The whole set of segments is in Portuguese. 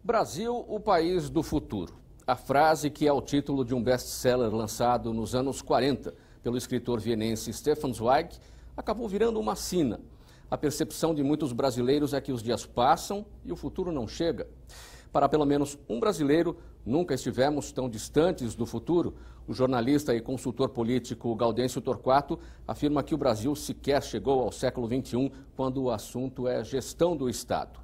Brasil, o país do futuro. A frase que é o título de um best-seller lançado nos anos 40 pelo escritor vienense Stefan Zweig acabou virando uma sina. A percepção de muitos brasileiros é que os dias passam e o futuro não chega. Para pelo menos um brasileiro, nunca estivemos tão distantes do futuro. O jornalista e consultor político Gaudêncio Torquato afirma que o Brasil sequer chegou ao século XXI quando o assunto é gestão do Estado.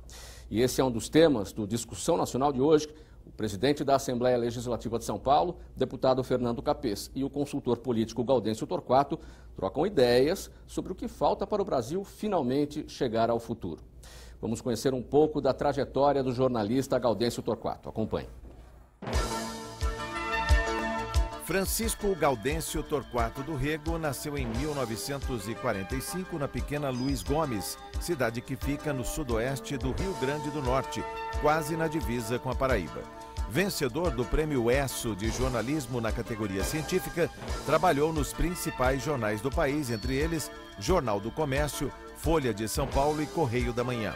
E esse é um dos temas do Discussão Nacional de hoje. O presidente da Assembleia Legislativa de São Paulo, deputado Fernando Capês, e o consultor político Gaudêncio Torquato trocam ideias sobre o que falta para o Brasil finalmente chegar ao futuro. Vamos conhecer um pouco da trajetória do jornalista Gaudêncio Torquato. Acompanhe. Francisco Gaudêncio Torquato do Rego nasceu em 1945 na pequena Luiz Gomes, cidade que fica no sudoeste do Rio Grande do Norte, quase na divisa com a Paraíba. Vencedor do Prêmio ESSO de jornalismo na categoria científica, trabalhou nos principais jornais do país, entre eles Jornal do Comércio, Folha de São Paulo e Correio da Manhã.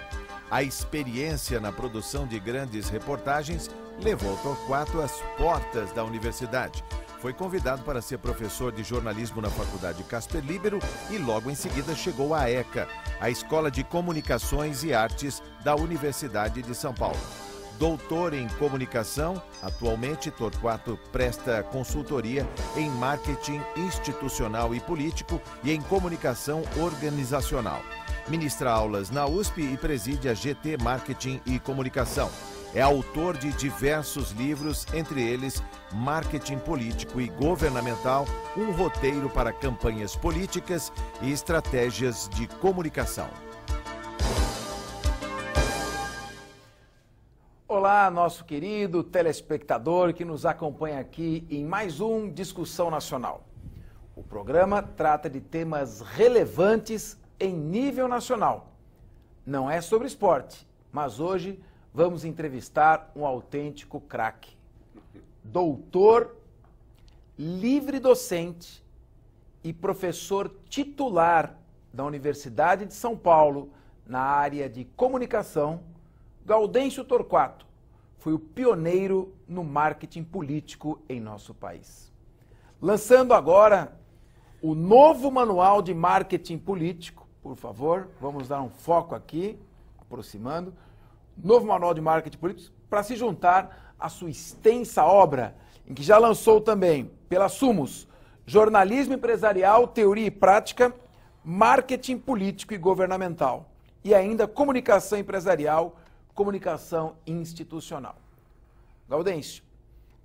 A experiência na produção de grandes reportagens levou Torquato às portas da universidade. Foi convidado para ser professor de jornalismo na Faculdade Casper Líbero e logo em seguida chegou à ECA, a Escola de Comunicações e Artes da Universidade de São Paulo. Doutor em comunicação, atualmente Torquato presta consultoria em marketing institucional e político e em comunicação organizacional. Ministra aulas na USP e preside a GT Marketing e Comunicação. É autor de diversos livros, entre eles Marketing Político e Governamental, um roteiro para campanhas políticas e estratégias de comunicação. Olá, nosso querido telespectador que nos acompanha aqui em mais um Discussão Nacional. O programa trata de temas relevantes em nível nacional. Não é sobre esporte, mas hoje vamos entrevistar um autêntico craque. Doutor, livre docente e professor titular da Universidade de São Paulo na área de comunicação, Gaudêncio Torquato foi o pioneiro no marketing político em nosso país. Lançando agora o novo manual de marketing político, por favor, vamos dar um foco aqui, aproximando, novo manual de marketing político, para se juntar à sua extensa obra, em que já lançou também, pela Sumos, Jornalismo Empresarial, Teoria e Prática, Marketing Político e Governamental, e ainda Comunicação Empresarial, Comunicação Institucional. Gaudêncio,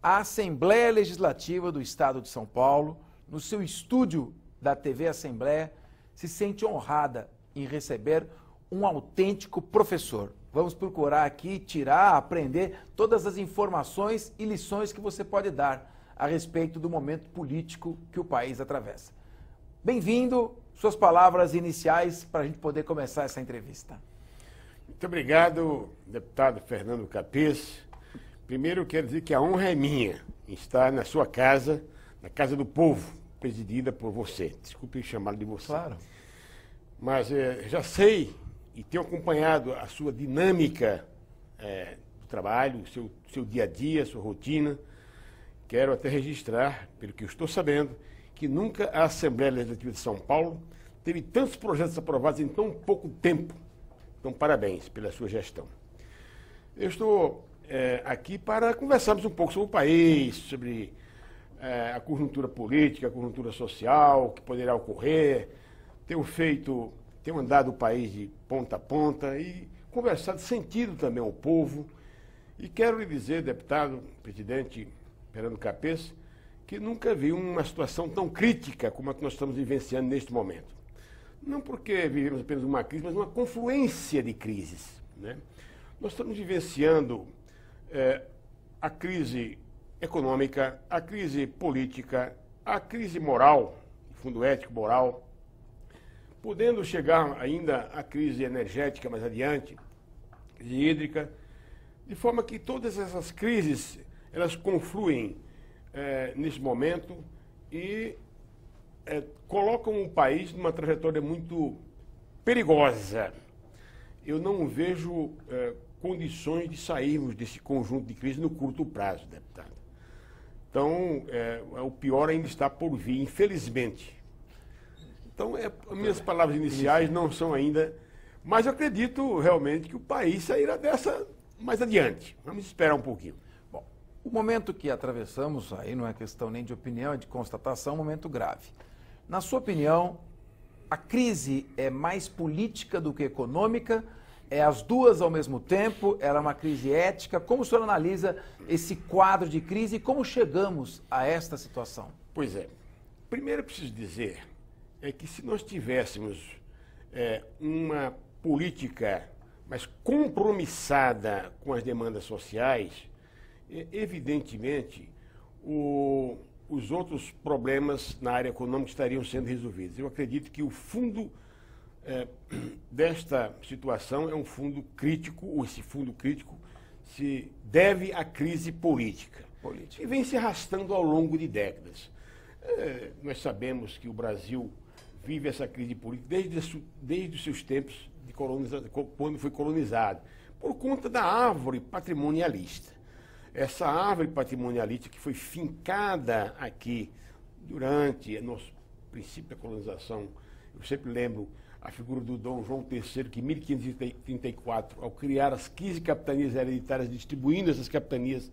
a Assembleia Legislativa do Estado de São Paulo, no seu estúdio da TV Assembleia, se sente honrada em receber um autêntico professor. Vamos procurar aqui tirar, aprender todas as informações e lições que você pode dar a respeito do momento político que o país atravessa. Bem-vindo, suas palavras iniciais para a gente poder começar essa entrevista. Muito obrigado, deputado Fernando Capês. Primeiro, eu quero dizer que a honra é minha em estar na sua casa, na Casa do Povo, presidida por você. Desculpe chamá-lo de você. Claro. Mas já sei e tenho acompanhado a sua dinâmica do trabalho, o seu dia a dia, a sua rotina. Quero até registrar, pelo que eu estou sabendo, que nunca a Assembleia Legislativa de São Paulo teve tantos projetos aprovados em tão pouco tempo. Então, parabéns pela sua gestão. Eu estou aqui para conversarmos um pouco sobre o país, sobre a conjuntura política, a conjuntura social, o que poderá ocorrer. Tenho andado o país de ponta a ponta e conversado, sentido também ao povo. E quero lhe dizer, deputado, presidente Fernando Capês, que nunca vi uma situação tão crítica como a que nós estamos vivenciando neste momento. Não porque vivemos apenas uma crise, mas uma confluência de crises, né? Nós estamos vivenciando a crise econômica, a crise política, a crise moral, fundo ético, moral, podendo chegar ainda à crise energética mais adiante, crise hídrica, de forma que todas essas crises, elas confluem nesse momento e colocam o país numa trajetória muito perigosa. Eu não vejo condições de sairmos desse conjunto de crise no curto prazo, deputado. Então, o pior ainda está por vir, infelizmente. Então, as minhas palavras iniciais não são ainda... Mas eu acredito realmente que o país sairá dessa mais adiante. Vamos esperar um pouquinho. Bom, o momento que atravessamos, aí não é questão nem de opinião, é de constatação, um momento grave. Na sua opinião, a crise é mais política do que econômica? É as duas ao mesmo tempo? Ela é uma crise ética? Como o senhor analisa esse quadro de crise e como chegamos a esta situação? Pois é. Primeiro eu preciso dizer que se nós tivéssemos uma política mais compromissada com as demandas sociais, evidentemente os outros problemas na área econômica estariam sendo resolvidos. Eu acredito que o fundo desta situação é um fundo crítico, ou esse fundo crítico se deve à crise política, que vem se arrastando ao longo de décadas. Nós sabemos que o Brasil vive essa crise política desde os seus tempos de quando foi colonizado, por conta da árvore patrimonialista. Essa árvore patrimonialista que foi fincada aqui durante nosso princípio da colonização. Eu sempre lembro a figura do Dom João III, que em 1534, ao criar as 15 capitanias hereditárias, distribuindo essas capitanias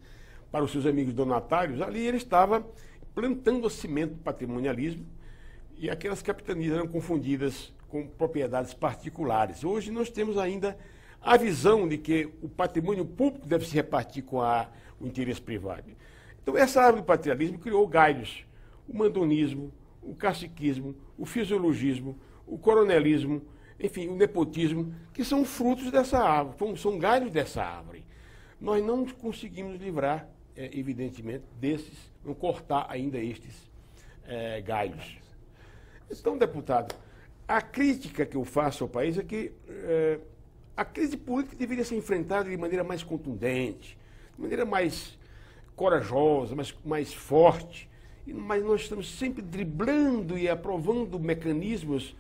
para os seus amigos donatários, ali ele estava plantando a semente do patrimonialismo, e aquelas capitanias eram confundidas com propriedades particulares. Hoje nós temos ainda a visão de que o patrimônio público deve se repartir com o interesse privado. Então essa árvore do patrimonialismo criou galhos: o mandonismo, o caciquismo, o fisiologismo, o coronelismo, enfim, o nepotismo, que são frutos dessa árvore, são galhos dessa árvore. Nós não conseguimos livrar, evidentemente, não cortar ainda estes galhos. Então, deputado, a crítica que eu faço ao país é que a crise política deveria ser enfrentada de maneira mais contundente, de maneira mais corajosa, mais forte. Mas nós estamos sempre driblando e aprovando mecanismos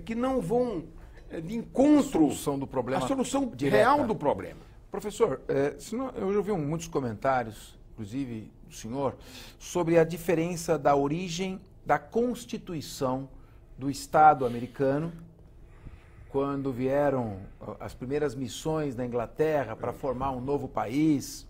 que não vão de encontro à solução real do problema. Professor, eu já ouvi muitos comentários, inclusive do senhor, sobre a diferença da origem da Constituição do Estado americano, quando vieram as primeiras missões da Inglaterra para formar um novo país,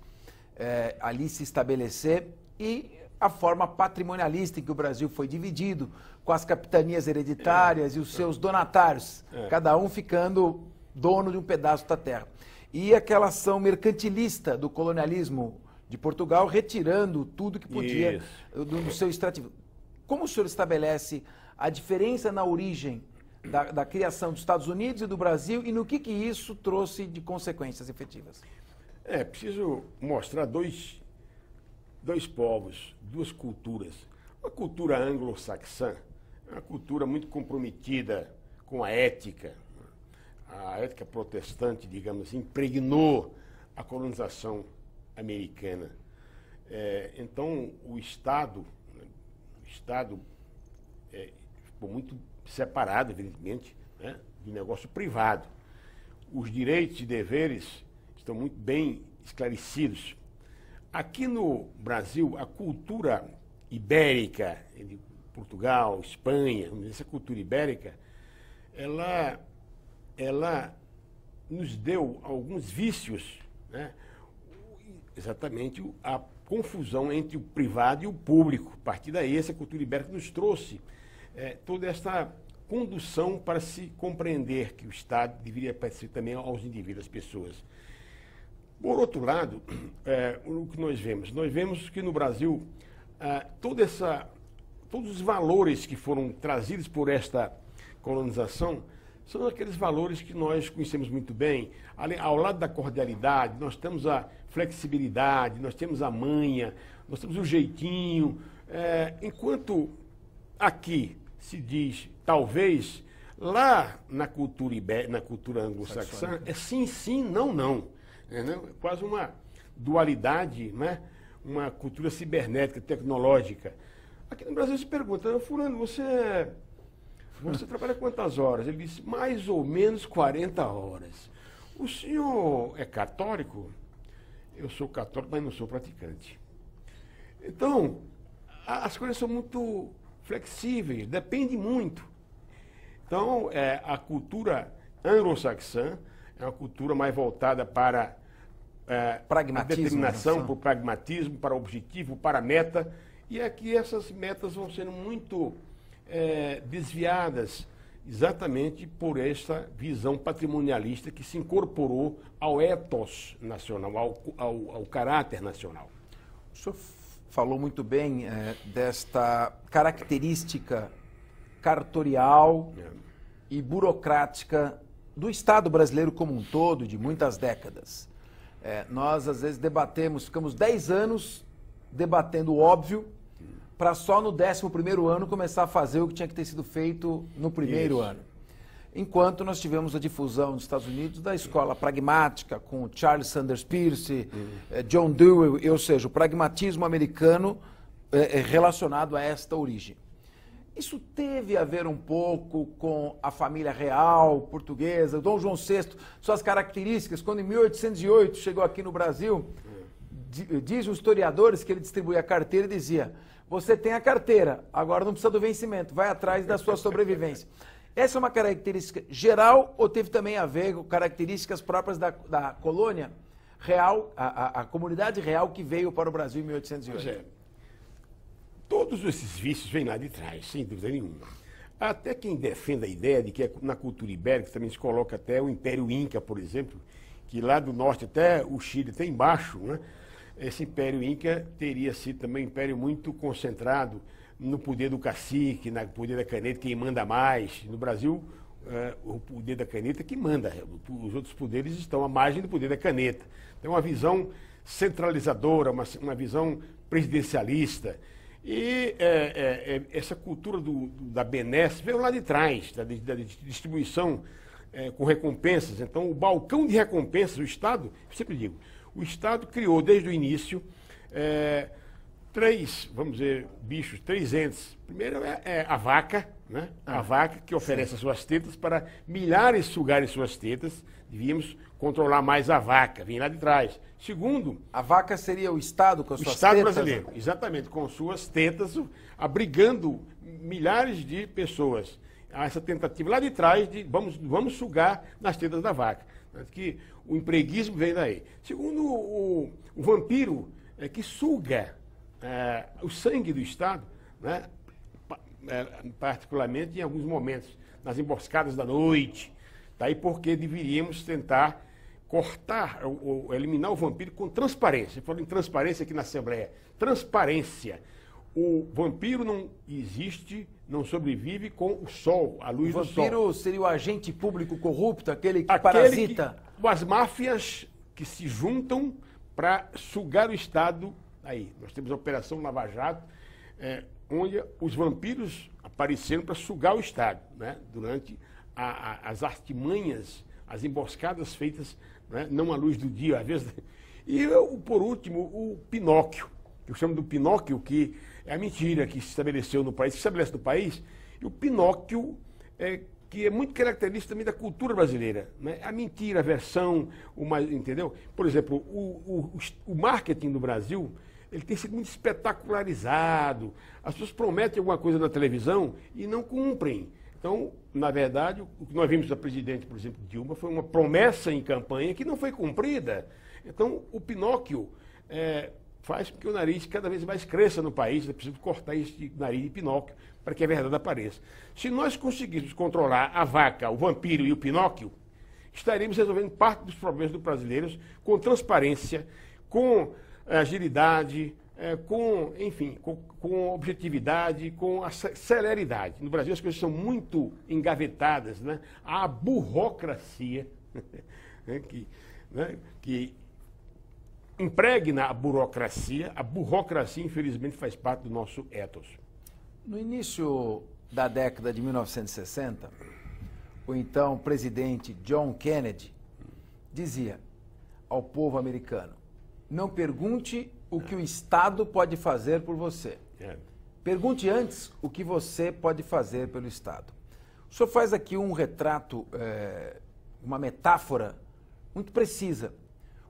ali se estabelecer, e a forma patrimonialista em que o Brasil foi dividido, com as capitanias hereditárias e os seus donatários, cada um ficando dono de um pedaço da terra. E aquela ação mercantilista do colonialismo de Portugal, retirando tudo que podia do seu extrativo. Como o senhor estabelece a diferença na origem da criação dos Estados Unidos e do Brasil e no que isso trouxe de consequências efetivas? Preciso mostrar dois povos, duas culturas. Uma cultura anglo-saxã, uma cultura muito comprometida com a ética. A ética protestante, digamos assim, impregnou a colonização americana. Então, o Estado ficou muito separado, evidentemente, né, do negócio privado. Os direitos e deveres estão muito bem esclarecidos. Aqui no Brasil, a cultura ibérica, de Portugal, Espanha, essa cultura ibérica, ela nos deu alguns vícios, né? Exatamente a confusão entre o privado e o público. A partir daí, essa cultura ibérica nos trouxe toda essa condução para se compreender que o Estado deveria pertencer também aos indivíduos, às pessoas. Por outro lado, o que nós vemos? Nós vemos que no Brasil, todos os valores que foram trazidos por esta colonização são aqueles valores que nós conhecemos muito bem. Ao lado da cordialidade, nós temos a flexibilidade, nós temos a manha, nós temos o jeitinho. Enquanto aqui se diz, talvez, lá na cultura anglo-saxã, é sim, sim, não, não. Quase uma dualidade, né? Uma cultura cibernética, tecnológica. Aqui no Brasil se pergunta: fulano, você trabalha quantas horas? Ele disse, mais ou menos 40 horas. O senhor é católico? Eu sou católico, mas não sou praticante. Então, as coisas são muito flexíveis, depende muito. Então, a cultura anglo-saxã é uma cultura mais voltada para a determinação, para o pragmatismo, para o objetivo, para a meta. E aqui essas metas vão sendo muito desviadas exatamente por essa visão patrimonialista que se incorporou ao ethos nacional, ao caráter nacional. O senhor falou muito bem desta característica cartorial e burocrática do Estado brasileiro como um todo, de muitas décadas. Nós, às vezes, ficamos 10 anos debatendo o óbvio, para só no 11º ano começar a fazer o que tinha que ter sido feito no primeiro ano. Enquanto nós tivemos a difusão nos Estados Unidos da escola pragmática, com Charles Sanders Peirce, John Dewey, ou seja, o pragmatismo americano relacionado a esta origem. Isso teve a ver um pouco com a família real portuguesa, Dom João VI, suas características, quando em 1808 chegou aqui no Brasil, dizem os historiadores que ele distribuía a carteira e dizia: você tem a carteira, agora não precisa do vencimento, vai atrás da sua sobrevivência. Essa é uma característica geral ou teve também a ver com características próprias da colônia real, a comunidade real que veio para o Brasil em 1808? Todos esses vícios vêm lá de trás, sem dúvida nenhuma. Até quem defende a ideia de que na cultura ibérica também se coloca até o Império Inca, por exemplo, que lá do norte até o Chile, até embaixo, né? Esse Império Inca teria sido também um império muito concentrado no poder do cacique, no poder da caneta, quem manda mais. No Brasil, o poder da caneta é que manda. Os outros poderes estão à margem do poder da caneta. Então, uma visão centralizadora, uma visão presidencialista. E essa cultura da benesse veio lá de trás, da distribuição com recompensas. Então, o balcão de recompensas, o Estado, eu sempre digo, o Estado criou desde o início três entes. Primeiro é a vaca, né? A vaca que oferece as suas tetas para milhares sugarem suas tetas. Devíamos controlar mais a vaca, vem lá de trás. Segundo... A vaca seria o Estado com as suas tetas? O Estado brasileiro, exatamente, com suas tetas, abrigando milhares de pessoas. Há essa tentativa lá de trás de vamos sugar nas tetas da vaca. Que o empreguismo vem daí. Segundo, o vampiro que suga o sangue do Estado, né? Particularmente em alguns momentos, nas emboscadas da noite. Daí porque deveríamos tentar cortar ou eliminar o vampiro com transparência. Eu falo em transparência aqui na Assembleia. Transparência. O vampiro não existe, não sobrevive com o sol, a luz do sol. O vampiro seria o agente público corrupto, aquele que parasita? As máfias que se juntam para sugar o Estado. Aí, nós temos a Operação Lava Jato, onde os vampiros apareceram para sugar o Estado, né? Durante as artimanhas, as emboscadas feitas, né? Não à luz do dia, às vezes. E, por último, o Pinóquio. Eu chamo do Pinóquio, que é a mentira que se estabeleceu no país, que se estabelece no país, e o Pinóquio, que é muito característico também da cultura brasileira, né? A mentira, a versão, entendeu? Por exemplo, o marketing do Brasil, ele tem sido muito espetacularizado. As pessoas prometem alguma coisa na televisão e não cumprem. Então, na verdade, o que nós vimos da presidente, por exemplo, Dilma, foi uma promessa em campanha que não foi cumprida. Então, o Pinóquio faz com que o nariz cada vez mais cresça no país. É preciso cortar esse nariz de Pinóquio para que a verdade apareça. Se nós conseguirmos controlar a vaca, o vampiro e o Pinóquio, estaremos resolvendo parte dos problemas dos brasileiros com transparência, com agilidade, com objetividade, com a celeridade. No Brasil as coisas são muito engavetadas, né? Há a burocracia que impregna a burocracia infelizmente faz parte do nosso ethos. No início da década de 1960, o então presidente John Kennedy dizia ao povo americano: não pergunte o que o Estado pode fazer por você. Pergunte antes o que você pode fazer pelo Estado. O senhor faz aqui um retrato, uma metáfora muito precisa.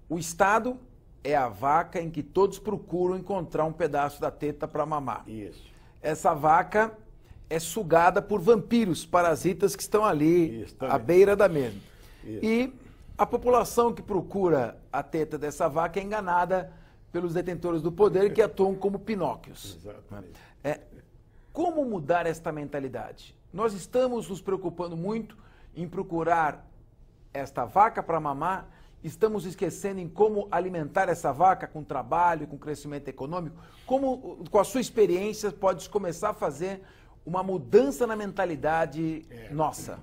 O Estado é a vaca em que todos procuram encontrar um pedaço da teta para mamar. Isso. Essa vaca é sugada por vampiros, parasitas que estão ali à beira da mesma. Isso. E a população que procura a teta dessa vaca é enganada pelos detentores do poder que atuam como Pinóquios. Exatamente. Como mudar esta mentalidade? Nós estamos nos preocupando muito em procurar esta vaca para mamar, estamos esquecendo em como alimentar essa vaca com trabalho, com crescimento econômico. Como, com a sua experiência, pode começar a fazer uma mudança na mentalidade nossa?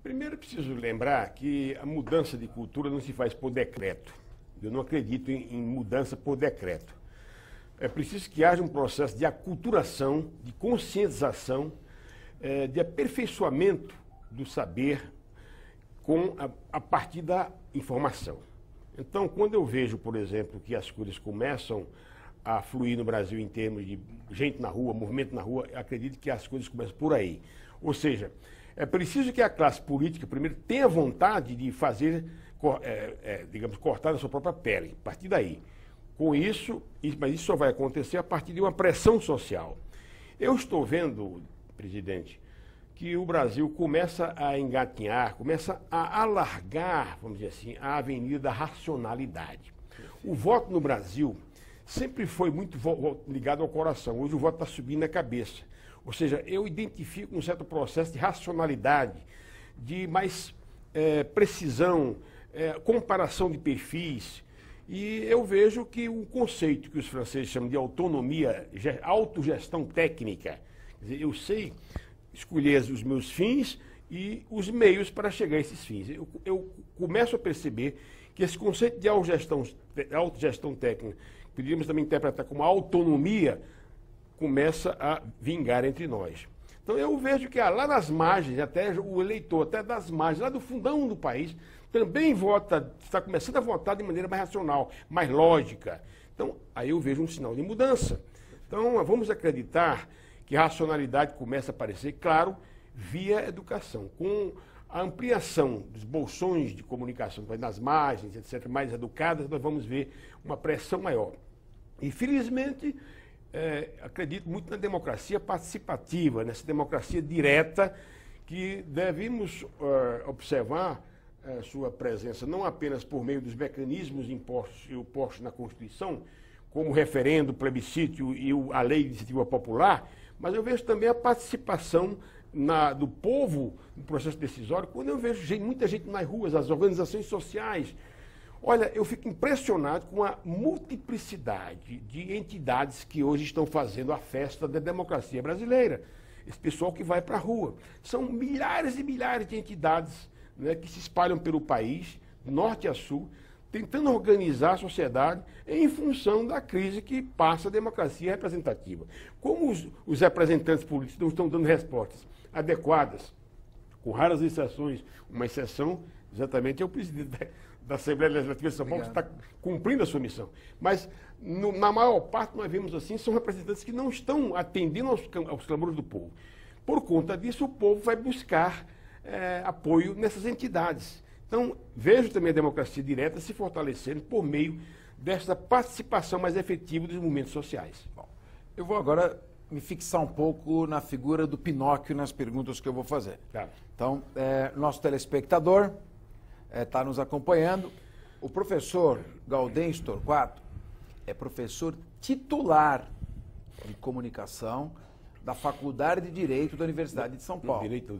Primeiro, preciso lembrar que a mudança de cultura não se faz por decreto. Eu não acredito em mudança por decreto. É preciso que haja um processo de aculturação, de conscientização, de aperfeiçoamento do saber a partir da informação. Então, quando eu vejo, por exemplo, que as coisas começam a fluir no Brasil em termos de gente na rua, movimento na rua, eu acredito que as coisas começam por aí. Ou seja, é preciso que a classe política, primeiro, tenha vontade de fazer, digamos, cortar na sua própria pele, a partir daí. Com isso, mas isso só vai acontecer a partir de uma pressão social. Eu estou vendo, presidente, que o Brasil começa a engatinhar, começa a alargar, vamos dizer assim, a avenida da racionalidade. O voto no Brasil sempre foi muito ligado ao coração. Hoje o voto está subindo na cabeça. Ou seja, eu identifico um certo processo de racionalidade, de mais precisão, comparação de perfis. E eu vejo que o conceito que os franceses chamam de autonomia, autogestão técnica, quer dizer, eu sei escolher os meus fins e os meios para chegar a esses fins. Eu começo a perceber que esse conceito de autogestão técnica, que poderíamos também interpretar como autonomia, começa a vingar entre nós. Então eu vejo que lá nas margens, até o eleitor, até das margens, lá do fundão do país, também vota, está começando a votar de maneira mais racional, mais lógica. Então, aí eu vejo um sinal de mudança. Então, vamos acreditar que a racionalidade começa a aparecer, claro, via educação. Com a ampliação dos bolsões de comunicação nas margens, etc., mais educadas, nós vamos ver uma pressão maior. E, felizmente, acredito muito na democracia participativa, nessa democracia direta, que devemos observar sua presença não apenas por meio dos mecanismos impostos na Constituição, como o referendo, o plebiscito e a lei de iniciativa popular, mas eu vejo também a participação do povo no processo decisório, quando eu vejo muita gente nas ruas, as organizações sociais. Olha, eu fico impressionado com a multiplicidade de entidades que hoje estão fazendo a festa da democracia brasileira. Esse pessoal que vai para a rua. São milhares e milhares de entidades, né, que se espalham pelo país, norte a sul, tentando organizar a sociedade em função da crise que passa a democracia representativa. Como os representantes políticos não estão dando respostas adequadas, com raras exceções, uma exceção exatamente é o presidente da Assembleia Legislativa de São Paulo, que está cumprindo a sua missão. Mas, na maior parte, nós vemos assim, são representantes que não estão atendendo aos clamores do povo. Por conta disso, o povo vai buscar apoio nessas entidades. Então, vejo também a democracia direta se fortalecendo por meio dessa participação mais efetiva dos movimentos sociais. Bom, eu vou agora me fixar um pouco na figura do Pinóquio nas perguntas que eu vou fazer. Tá. Então, nosso telespectador está nos acompanhando. O professor Gaudêncio Torquato é professor titular de comunicação da Faculdade de Direito da Universidade de São Paulo. Direito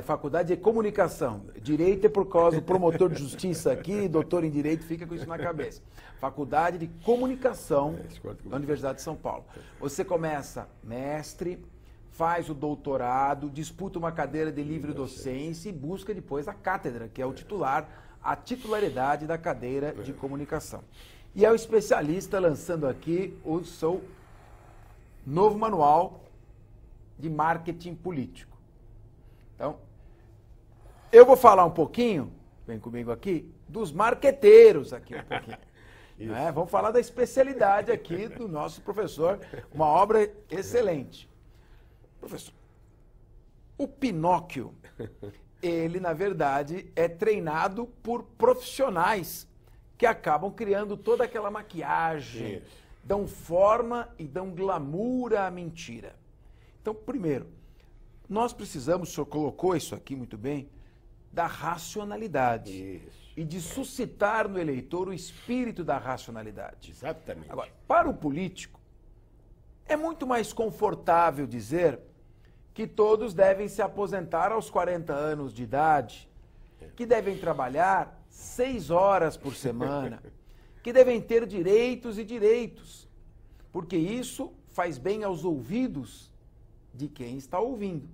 Faculdade de Comunicação. Direito é por causa do promotor de justiça aqui, doutor em Direito, fica com isso na cabeça. Faculdade de Comunicação da Universidade de São Paulo. Você começa mestre, faz o doutorado, disputa uma cadeira de livre docência e busca depois a cátedra, que é o titular, a titularidade da cadeira de comunicação. E é o especialista lançando aqui o seu novo manual de marketing político. Então, eu vou falar um pouquinho, vem comigo aqui, dos marqueteiros aqui um pouquinho. Vamos falar da especialidade aqui do nosso professor, uma obra excelente. Professor, o Pinóquio ele, na verdade, é treinado por profissionais que acabam criando toda aquela maquiagem, Isso. dão forma e dão glamour à mentira. Então, primeiro, nós precisamos, o senhor colocou isso aqui muito bem, da racionalidade. Isso. E de suscitar no eleitor o espírito da racionalidade. Exatamente. Agora, para o político, é muito mais confortável dizer que todos devem se aposentar aos 40 anos de idade, que devem trabalhar 6 horas por semana, que devem ter direitos e direitos, porque isso faz bem aos ouvidos de quem está ouvindo.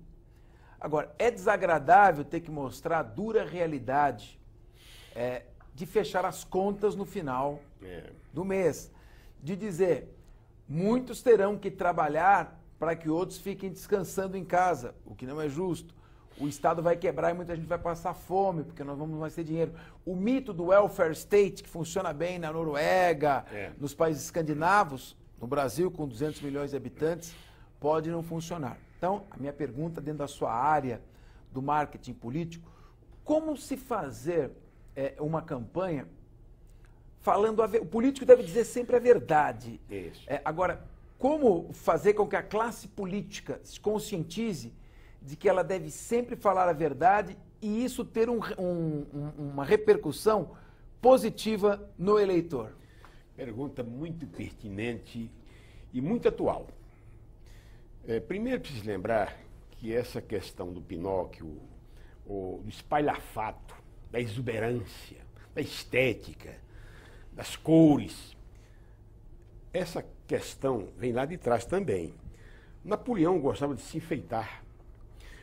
Agora, é desagradável ter que mostrar a dura realidade de fechar as contas no final do mês, de dizer, muitos terão que trabalhar para que outros fiquem descansando em casa, o que não é justo. O Estado vai quebrar e muita gente vai passar fome, porque nós vamos mais ter dinheiro. O mito do welfare state, que funciona bem na Noruega, nos países escandinavos, no Brasil, com 200 milhões de habitantes, pode não funcionar. Então, a minha pergunta dentro da sua área do marketing político, como se fazer uma campanha falando o político deve dizer sempre a verdade. Isso. Agora, como fazer com que a classe política se conscientize de que ela deve sempre falar a verdade e isso ter uma repercussão positiva no eleitor? Pergunta muito pertinente e muito atual. Primeiro, preciso lembrar que essa questão do Pinóquio, do espalhafato, da exuberância, da estética, das cores, essa questão vem lá de trás também. Napoleão gostava de se enfeitar.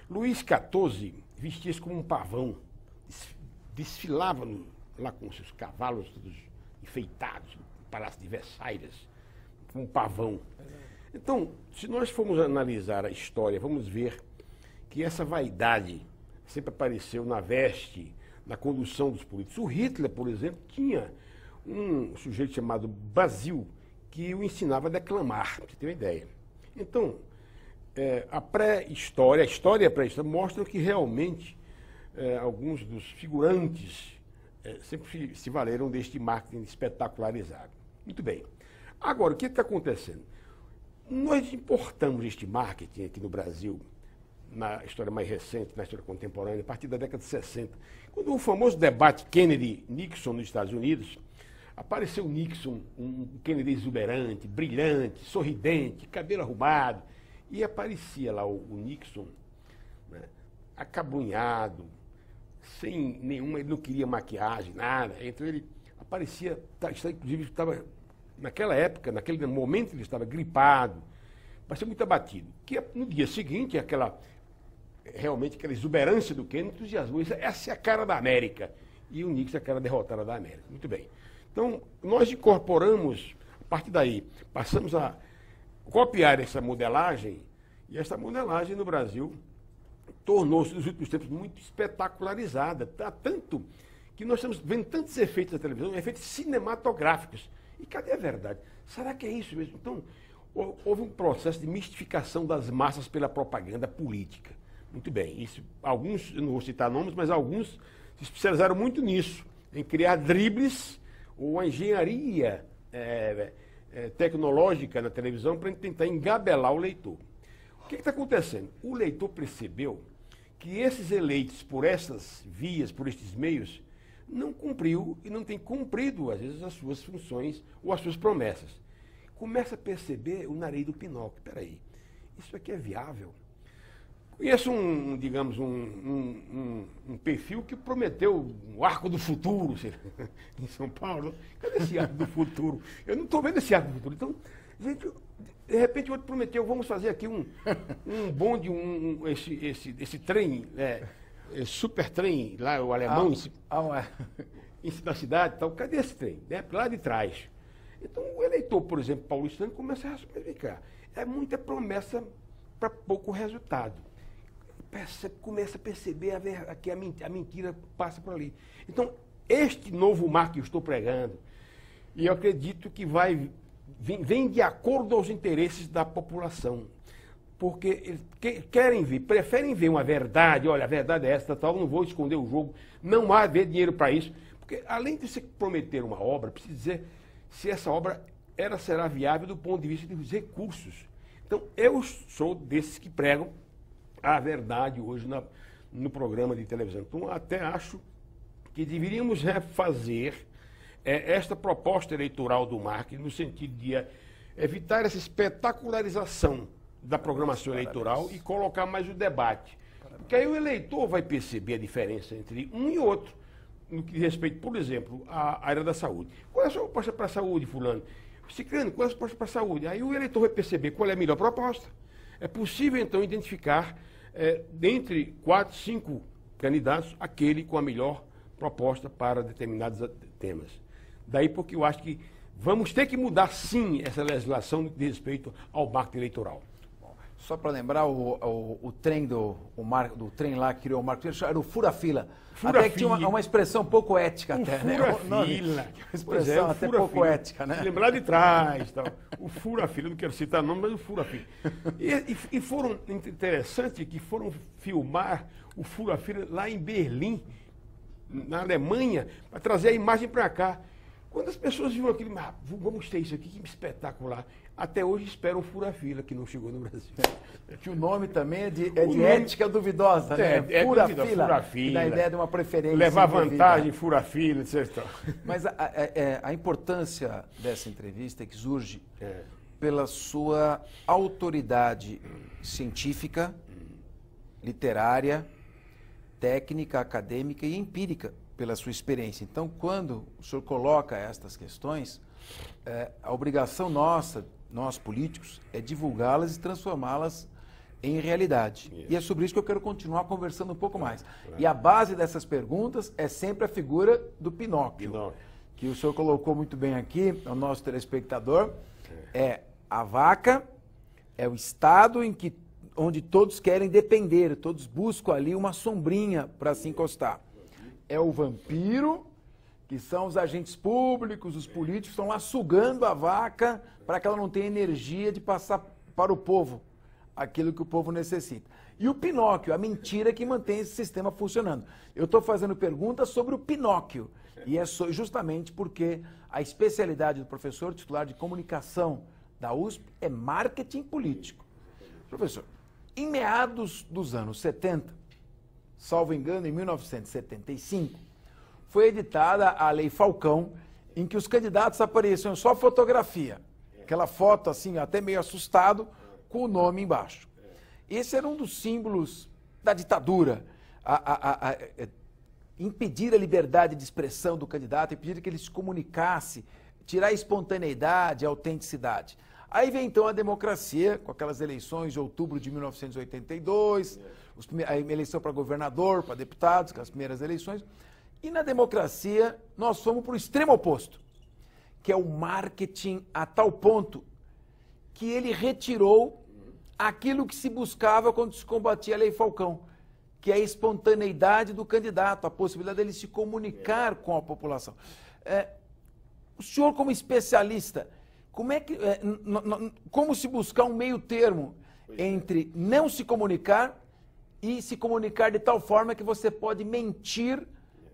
Luís XIV vestia-se como um pavão, desfilava lá com seus cavalos todos enfeitados, no Palácio de Versailles, como um pavão. Então, se nós formos analisar a história, vamos ver que essa vaidade sempre apareceu na veste, na condução dos políticos. O Hitler, por exemplo, tinha um sujeito chamado Basil, que o ensinava a declamar, para você ter uma ideia. Então, a pré-história, a história e a pré-história mostram que realmente alguns dos figurantes sempre se valeram deste marketing espetacularizado. Muito bem. Agora, o que está acontecendo? Nós importamos este marketing aqui no Brasil, na história mais recente, na história contemporânea, a partir da década de 60. Quando o famoso debate Kennedy-Nixon nos Estados Unidos, apareceu Nixon, um Kennedy exuberante, brilhante, sorridente, cabelo arrumado, e aparecia lá o Nixon, né, acabrunhado, sem nenhuma, ele não queria maquiagem, nada. Então ele aparecia, inclusive estava, naquela época, naquele momento ele estava gripado, parecia muito abatido. Que no dia seguinte, realmente aquela exuberância do Kennedy entusiasmou. Essa é a cara da América. E o Nixon é a cara derrotada da América. Muito bem. Então, nós incorporamos, a partir daí, passamos a copiar essa modelagem, e essa modelagem no Brasil tornou-se, nos últimos tempos, muito espetacularizada. Tanto que nós estamos vendo tantos efeitos na televisão, efeitos cinematográficos. E cadê a verdade? Será que é isso mesmo? Então, houve um processo de mistificação das massas pela propaganda política. Muito bem. Isso, alguns, eu não vou citar nomes, mas alguns se especializaram muito nisso, em criar dribles ou a engenharia tecnológica na televisão para tentar engabelar o leitor. O que está acontecendo? O leitor percebeu que esses eleitos por essas vias, por estes meios, não cumpriu e não tem cumprido, às vezes, as suas funções ou as suas promessas. Começa a perceber o nariz do Pinóquio. Espera aí, isso aqui é viável? Conheço digamos, um perfil que prometeu o Arco do Futuro em São Paulo. Cadê esse Arco do Futuro? Eu não estou vendo esse Arco do Futuro. Então, gente, de repente o outro prometeu, vamos fazer aqui um bonde, esse trem, super trem, lá o alemão, na cidade e tal. Cadê esse trem? Lá de trás. Então, o eleitor, por exemplo, paulistano, começa a verificar. É muita promessa para pouco resultado. Começa a perceber que a mentira passa por ali. Então, este novo mar que eu estou pregando, e eu acredito que vem de acordo aos interesses da população. porque eles querem ver, preferem ver uma verdade, olha, a verdade é essa, tal, não vou esconder o jogo, não há ver dinheiro para isso. Porque além de se prometer uma obra, precisa dizer se essa obra será viável do ponto de vista dos recursos. Então, eu sou desses que pregam a verdade hoje no programa de televisão. Então, até acho que deveríamos refazer esta proposta eleitoral do marketing no sentido de evitar essa espetacularização da programação eleitoral e colocar mais o debate. Porque aí o eleitor vai perceber a diferença entre um e outro, no que diz respeito, por exemplo, à área da saúde. Qual é a sua proposta para a saúde, fulano? Ciclano, qual é a sua proposta para a saúde? Aí o eleitor vai perceber qual é a melhor proposta. É possível, então, identificar, dentre 4, 5 candidatos, aquele com a melhor proposta para determinados temas. Daí porque eu acho que vamos ter que mudar, sim, essa legislação de respeito ao marketing eleitoral. Só para lembrar, o trem do trem lá que criou o marketing era o fura-fila. Até que tinha uma expressão pouco ética até, né? Fura-fila. Uma expressão até pouco ética, né? Lembrar de trás, tal. O fura-fila, não quero citar nome, mas o fura-fila. E foram interessante que foram filmar o fura-fila lá em Berlim, na Alemanha, para trazer a imagem para cá. Quando as pessoas viram aquilo, vamos ter isso aqui, que espetacular. Até hoje esperam o fura-fila, que não chegou no Brasil. Que o nome também é de ética duvidosa, né? Fura-fila. Dá ideia de uma preferência. Levar vantagem, fura-fila, etc. Mas a importância dessa entrevista é que surge pela sua autoridade científica, literária, técnica, acadêmica e empírica, pela sua experiência. Então, quando o senhor coloca estas questões, a obrigação nossa, nós políticos, é divulgá-las e transformá-las em realidade. Isso. E é sobre isso que eu quero continuar conversando um pouco mais. E a base dessas perguntas é sempre a figura do Pinóquio, que o senhor colocou muito bem aqui, ao nosso telespectador. É a vaca, é o estado onde todos querem depender, todos buscam ali uma sombrinha para se encostar. É o vampiro, que são os agentes públicos, os políticos, estão lá sugando a vaca para que ela não tenha energia de passar para o povo aquilo que o povo necessita. E o Pinóquio, a mentira que mantém esse sistema funcionando. Eu estou fazendo perguntas sobre o Pinóquio, e é justamente porque a especialidade do professor titular de comunicação da USP é marketing político. Professor, em meados dos anos 70, salvo engano, em 1975, foi editada a Lei Falcão, em que os candidatos apareciam só fotografia. Aquela foto, assim, até meio assustado, com o nome embaixo. Esse era um dos símbolos da ditadura. Impedir a liberdade de expressão do candidato, impedir que ele se comunicasse, tirar a espontaneidade, a autenticidade. Aí vem, então, a democracia, com aquelas eleições de outubro de 1982, a eleição para governador, para deputados, aquelas primeiras eleições. E na democracia, nós fomos para o extremo oposto, que é o marketing a tal ponto que ele retirou aquilo que se buscava quando se combatia a Lei Falcão, que é a espontaneidade do candidato, a possibilidade dele se comunicar com a população. O senhor, como especialista, como se buscar um meio termo entre não se comunicar e se comunicar de tal forma que você pode mentir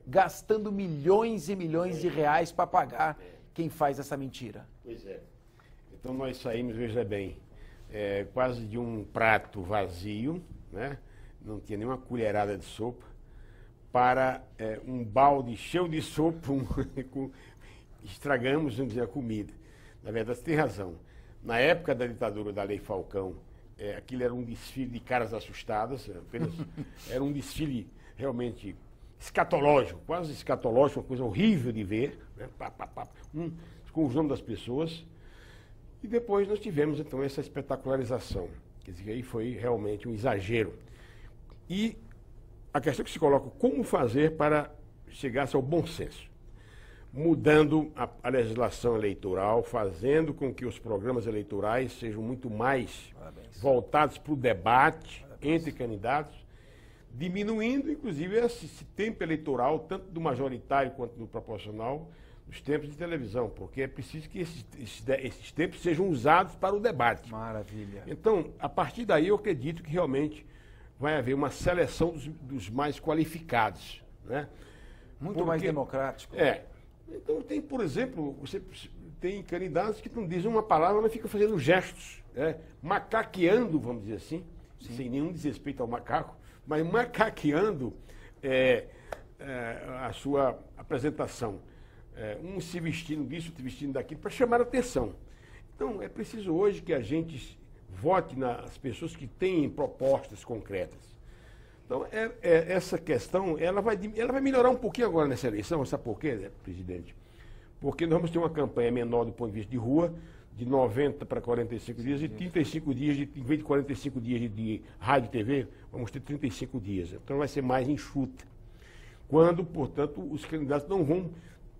gastando milhões e milhões de reais para pagar quem faz essa mentira? Pois é. Então nós saímos, veja bem, quase de um prato vazio, né? Não tinha nenhuma colherada de sopa, para um balde cheio de sopa, estragamos, vamos dizer, a comida. Na verdade, você tem razão. Na época da ditadura da Lei Falcão, aquilo era um desfile de caras assustadas, era um desfile realmente escatológico, quase escatológico, uma coisa horrível de ver, né? Com os nomes das pessoas. E depois nós tivemos, então, essa espetacularização. Quer dizer, aí foi realmente um exagero. E a questão que se coloca, como fazer para chegar-se ao bom senso? Mudando a legislação eleitoral, fazendo com que os programas eleitorais sejam muito mais voltados para o debate entre candidatos, diminuindo, inclusive, esse tempo eleitoral, tanto do majoritário quanto do proporcional, dos tempos de televisão, porque é preciso que esses tempos sejam usados para o debate. Maravilha. Então, a partir daí, eu acredito que realmente vai haver uma seleção dos mais qualificados, né? Muito mais democrático. Então, tem, por exemplo, você tem candidatos que não dizem uma palavra, mas ficam fazendo gestos, né? Macaqueando, vamos dizer assim, sem nenhum desrespeito ao macaco, mas macaqueando a sua apresentação. Um se vestindo disso, outro se vestindo daquilo, para chamar a atenção. Então, é preciso hoje que a gente vote nas pessoas que têm propostas concretas. Então, essa questão, ela vai melhorar um pouquinho agora nessa eleição, sabe por quê, né, presidente? Porque nós vamos ter uma campanha menor do ponto de vista de rua, de 90 para 45 dias, e 35 dias, em vez de 45 dias de rádio e TV, vamos ter 35 dias. Então, vai ser mais enxuta. Quando, portanto, os candidatos não vão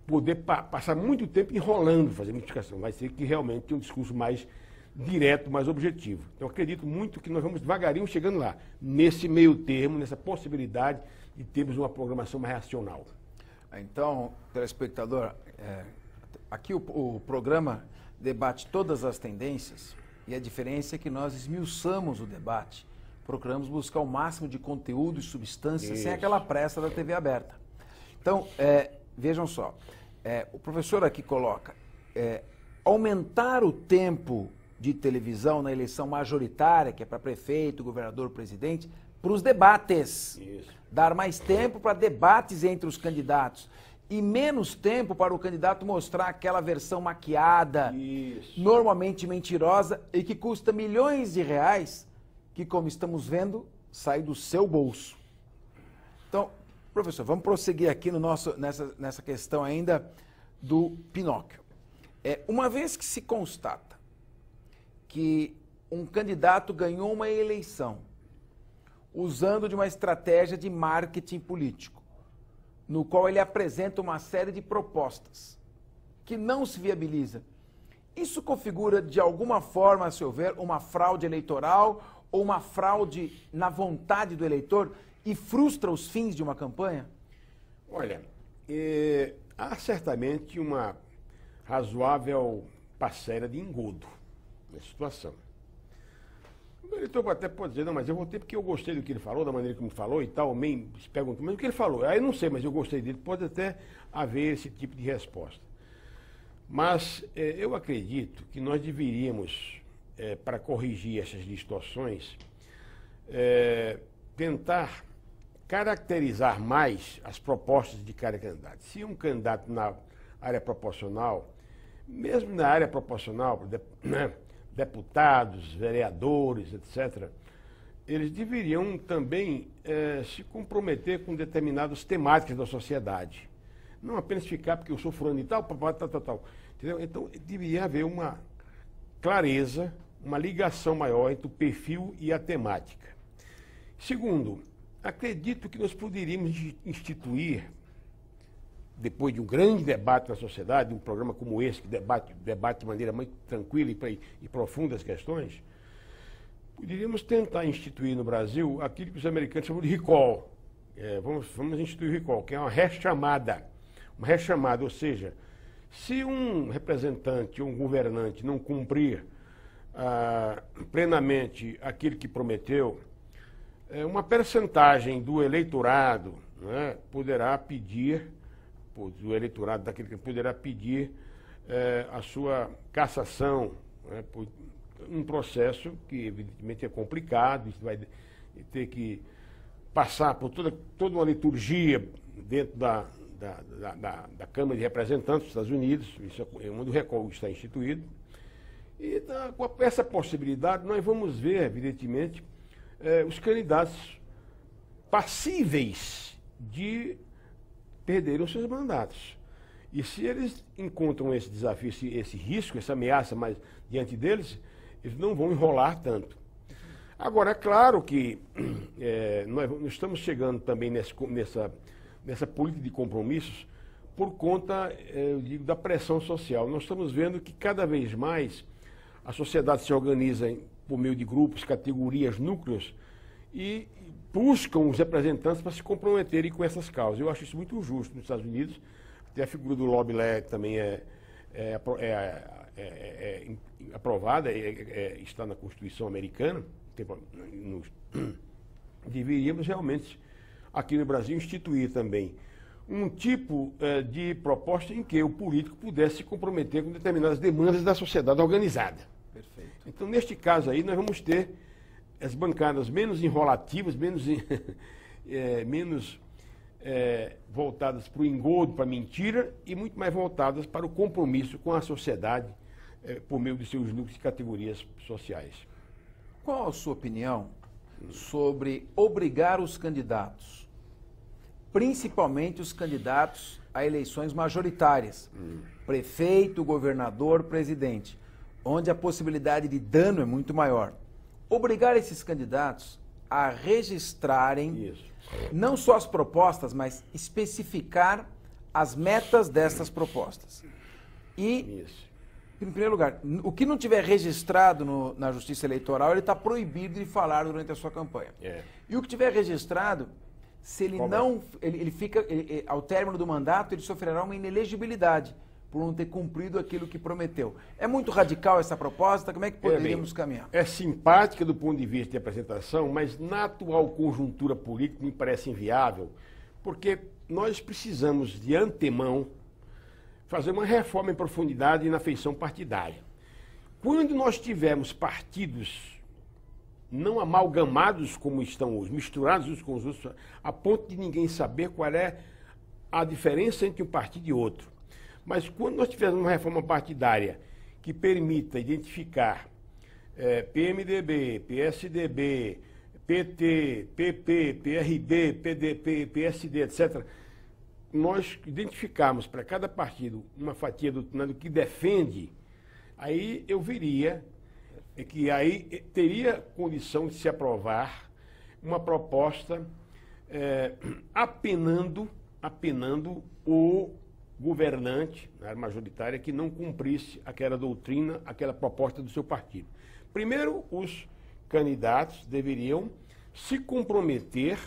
poder passar muito tempo enrolando, fazendo indicação. Vai ser que realmente tem um discurso mais direto, mais objetivo. Então, acredito muito que nós vamos devagarinho chegando lá, nesse meio termo, nessa possibilidade de termos uma programação mais racional. Então, telespectador, aqui o programa debate todas as tendências e a diferença é que nós esmiuçamos o debate, procuramos buscar o máximo de conteúdo e substância sem aquela pressa da TV aberta. Então, vejam só, o professor aqui coloca, aumentar o tempo de televisão na eleição majoritária, que é para prefeito, governador, presidente, para os debates. Isso. Dar mais tempo para debates entre os candidatos e menos tempo para o candidato mostrar aquela versão maquiada, normalmente mentirosa e que custa milhões de reais, que, como estamos vendo, sai do seu bolso. Então, professor, vamos prosseguir aqui nessa questão ainda do Pinóquio. Uma vez que se constata que um candidato ganhou uma eleição usando de uma estratégia de marketing político, no qual ele apresenta uma série de propostas que não se viabiliza, isso configura de alguma forma, a seu ver, uma fraude eleitoral ou uma fraude na vontade do eleitor e frustra os fins de uma campanha? Olha, há certamente uma razoável parcela de engodo nessa situação. O eleitor até pode dizer, não, mas eu votei porque eu gostei do que ele falou, da maneira como ele falou e tal, se pergunta, mas o que ele falou? Aí eu não sei, mas eu gostei dele. Pode até haver esse tipo de resposta. Mas eu acredito que nós deveríamos, para corrigir essas distorções, tentar caracterizar mais as propostas de cada candidato. Se um candidato na área proporcional, mesmo na área proporcional, né, deputados, vereadores, etc., eles deveriam também se comprometer com determinadas temáticas da sociedade. Não apenas ficar porque eu sou fulano e tal, tal. Entendeu? Então, deveria haver uma clareza, uma ligação maior entre o perfil e a temática. Segundo, acredito que nós poderíamos instituir, depois de um grande debate na sociedade, um programa como esse, que debate de maneira muito tranquila e profunda as questões, poderíamos tentar instituir no Brasil aquilo que os americanos chamam de recall. Vamos instituir o recall, que é uma rechamada. Uma rechamada, ou seja, se um representante ou um governante não cumprir plenamente aquilo que prometeu, uma percentagem do eleitorado, né, poderá pedir, do eleitorado daquele que poderá pedir a sua cassação, né, por um processo que evidentemente é complicado, isso vai ter que passar por toda uma liturgia dentro da Câmara de Representantes dos Estados Unidos, isso é onde o recall está instituído. E com essa possibilidade nós vamos ver, evidentemente, os candidatos passíveis de perderem os seus mandatos. E se eles encontram esse desafio, esse risco, essa ameaça mais diante deles, eles não vão enrolar tanto. Agora, é claro que nós estamos chegando também nessa política de compromissos por conta, eu digo, da pressão social. Nós estamos vendo que cada vez mais a sociedade se organiza por meio de grupos, categorias, núcleos, e buscam os representantes para se comprometerem com essas causas. Eu acho isso muito justo nos Estados Unidos. A figura do lobby lá também aprovada, está na Constituição americana. Deveríamos realmente, aqui no Brasil, instituir também um tipo de proposta em que o político pudesse se comprometer com determinadas demandas da sociedade organizada. Perfeito. Então, neste caso aí, nós vamos ter as bancadas menos enrolativas, menos voltadas para o engodo, para a mentira, e muito mais voltadas para o compromisso com a sociedade por meio de seus núcleos e categorias sociais. Qual a sua opinião sobre obrigar os candidatos, principalmente os candidatos a eleições majoritárias, prefeito, governador, presidente, onde a possibilidade de dano é muito maior, obrigar esses candidatos a registrarem não só as propostas, mas especificar as metas dessas propostas. E, em primeiro lugar, o que não tiver registrado na Justiça Eleitoral, ele está proibido de falar durante a sua campanha. E o que tiver registrado, se ele não, ao término do mandato, ele sofrerá uma inelegibilidade por não ter cumprido aquilo que prometeu. É muito radical essa proposta? Como é que poderíamos caminhar? É simpática do ponto de vista de apresentação, mas na atual conjuntura política me parece inviável, porque nós precisamos, de antemão, fazer uma reforma em profundidade na feição partidária. Quando nós tivermos partidos não amalgamados como estão hoje, misturados uns com os outros, a ponto de ninguém saber qual é a diferença entre um partido e outro. Mas quando nós tivermos uma reforma partidária que permita identificar PMDB, PSDB, PT, PP, PRB, PDP, PSD, etc., nós identificarmos para cada partido uma fatia doutrinária que defende, aí eu veria que aí teria condição de se aprovar uma proposta apenando o governante, na área majoritária, que não cumprisse aquela doutrina, aquela proposta do seu partido. Primeiro, os candidatos deveriam se comprometer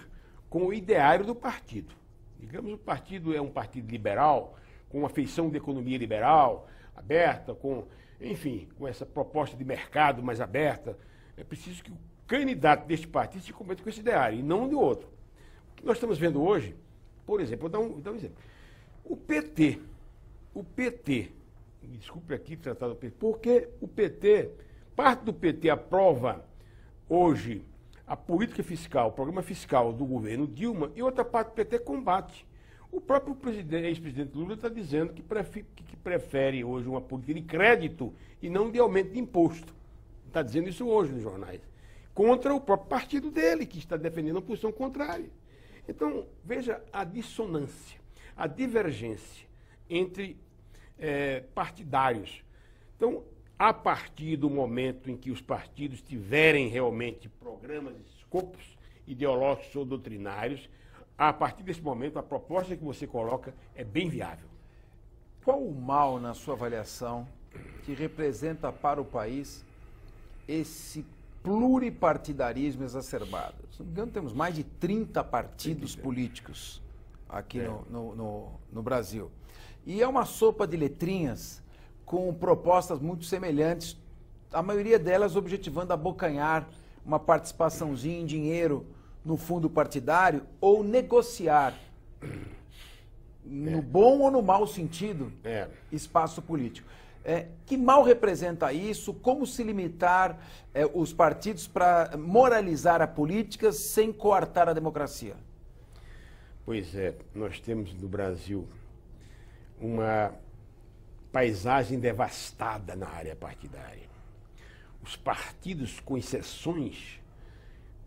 com o ideário do partido. Digamos, o partido é um partido liberal, com uma feição de economia liberal, aberta, enfim, com essa proposta de mercado mais aberta. É preciso que o candidato deste partido se comprometa com esse ideário, e não do outro. O que nós estamos vendo hoje, por exemplo, vou dar um exemplo. O PT, me desculpe aqui tratar do PT, porque parte do PT aprova hoje a política fiscal, o programa fiscal do governo Dilma, e outra parte do PT combate. O próprio ex-presidente Lula está dizendo que prefere hoje uma política de crédito e não de aumento de imposto. Está dizendo isso hoje nos jornais. Contra o próprio partido dele, que está defendendo uma posição contrária. Então, veja a dissonância, a divergência entre partidários. Então, a partir do momento em que os partidos tiverem realmente programas, escopos ideológicos ou doutrinários, a partir desse momento, a proposta que você coloca é bem viável. Qual o mal, na sua avaliação, que representa para o país esse pluripartidarismo exacerbado? Se não me engano, temos mais de 30 partidos políticos aqui no Brasil. E é uma sopa de letrinhas com propostas muito semelhantes, a maioria delas objetivando abocanhar uma participaçãozinha em dinheiro no fundo partidário ou negociar, no bom ou no mau sentido, espaço político. Que mal representa isso? Como se limitar os partidos para moralizar a política sem coartar a democracia? Pois é, nós temos no Brasil uma paisagem devastada na área partidária. Os partidos, com exceções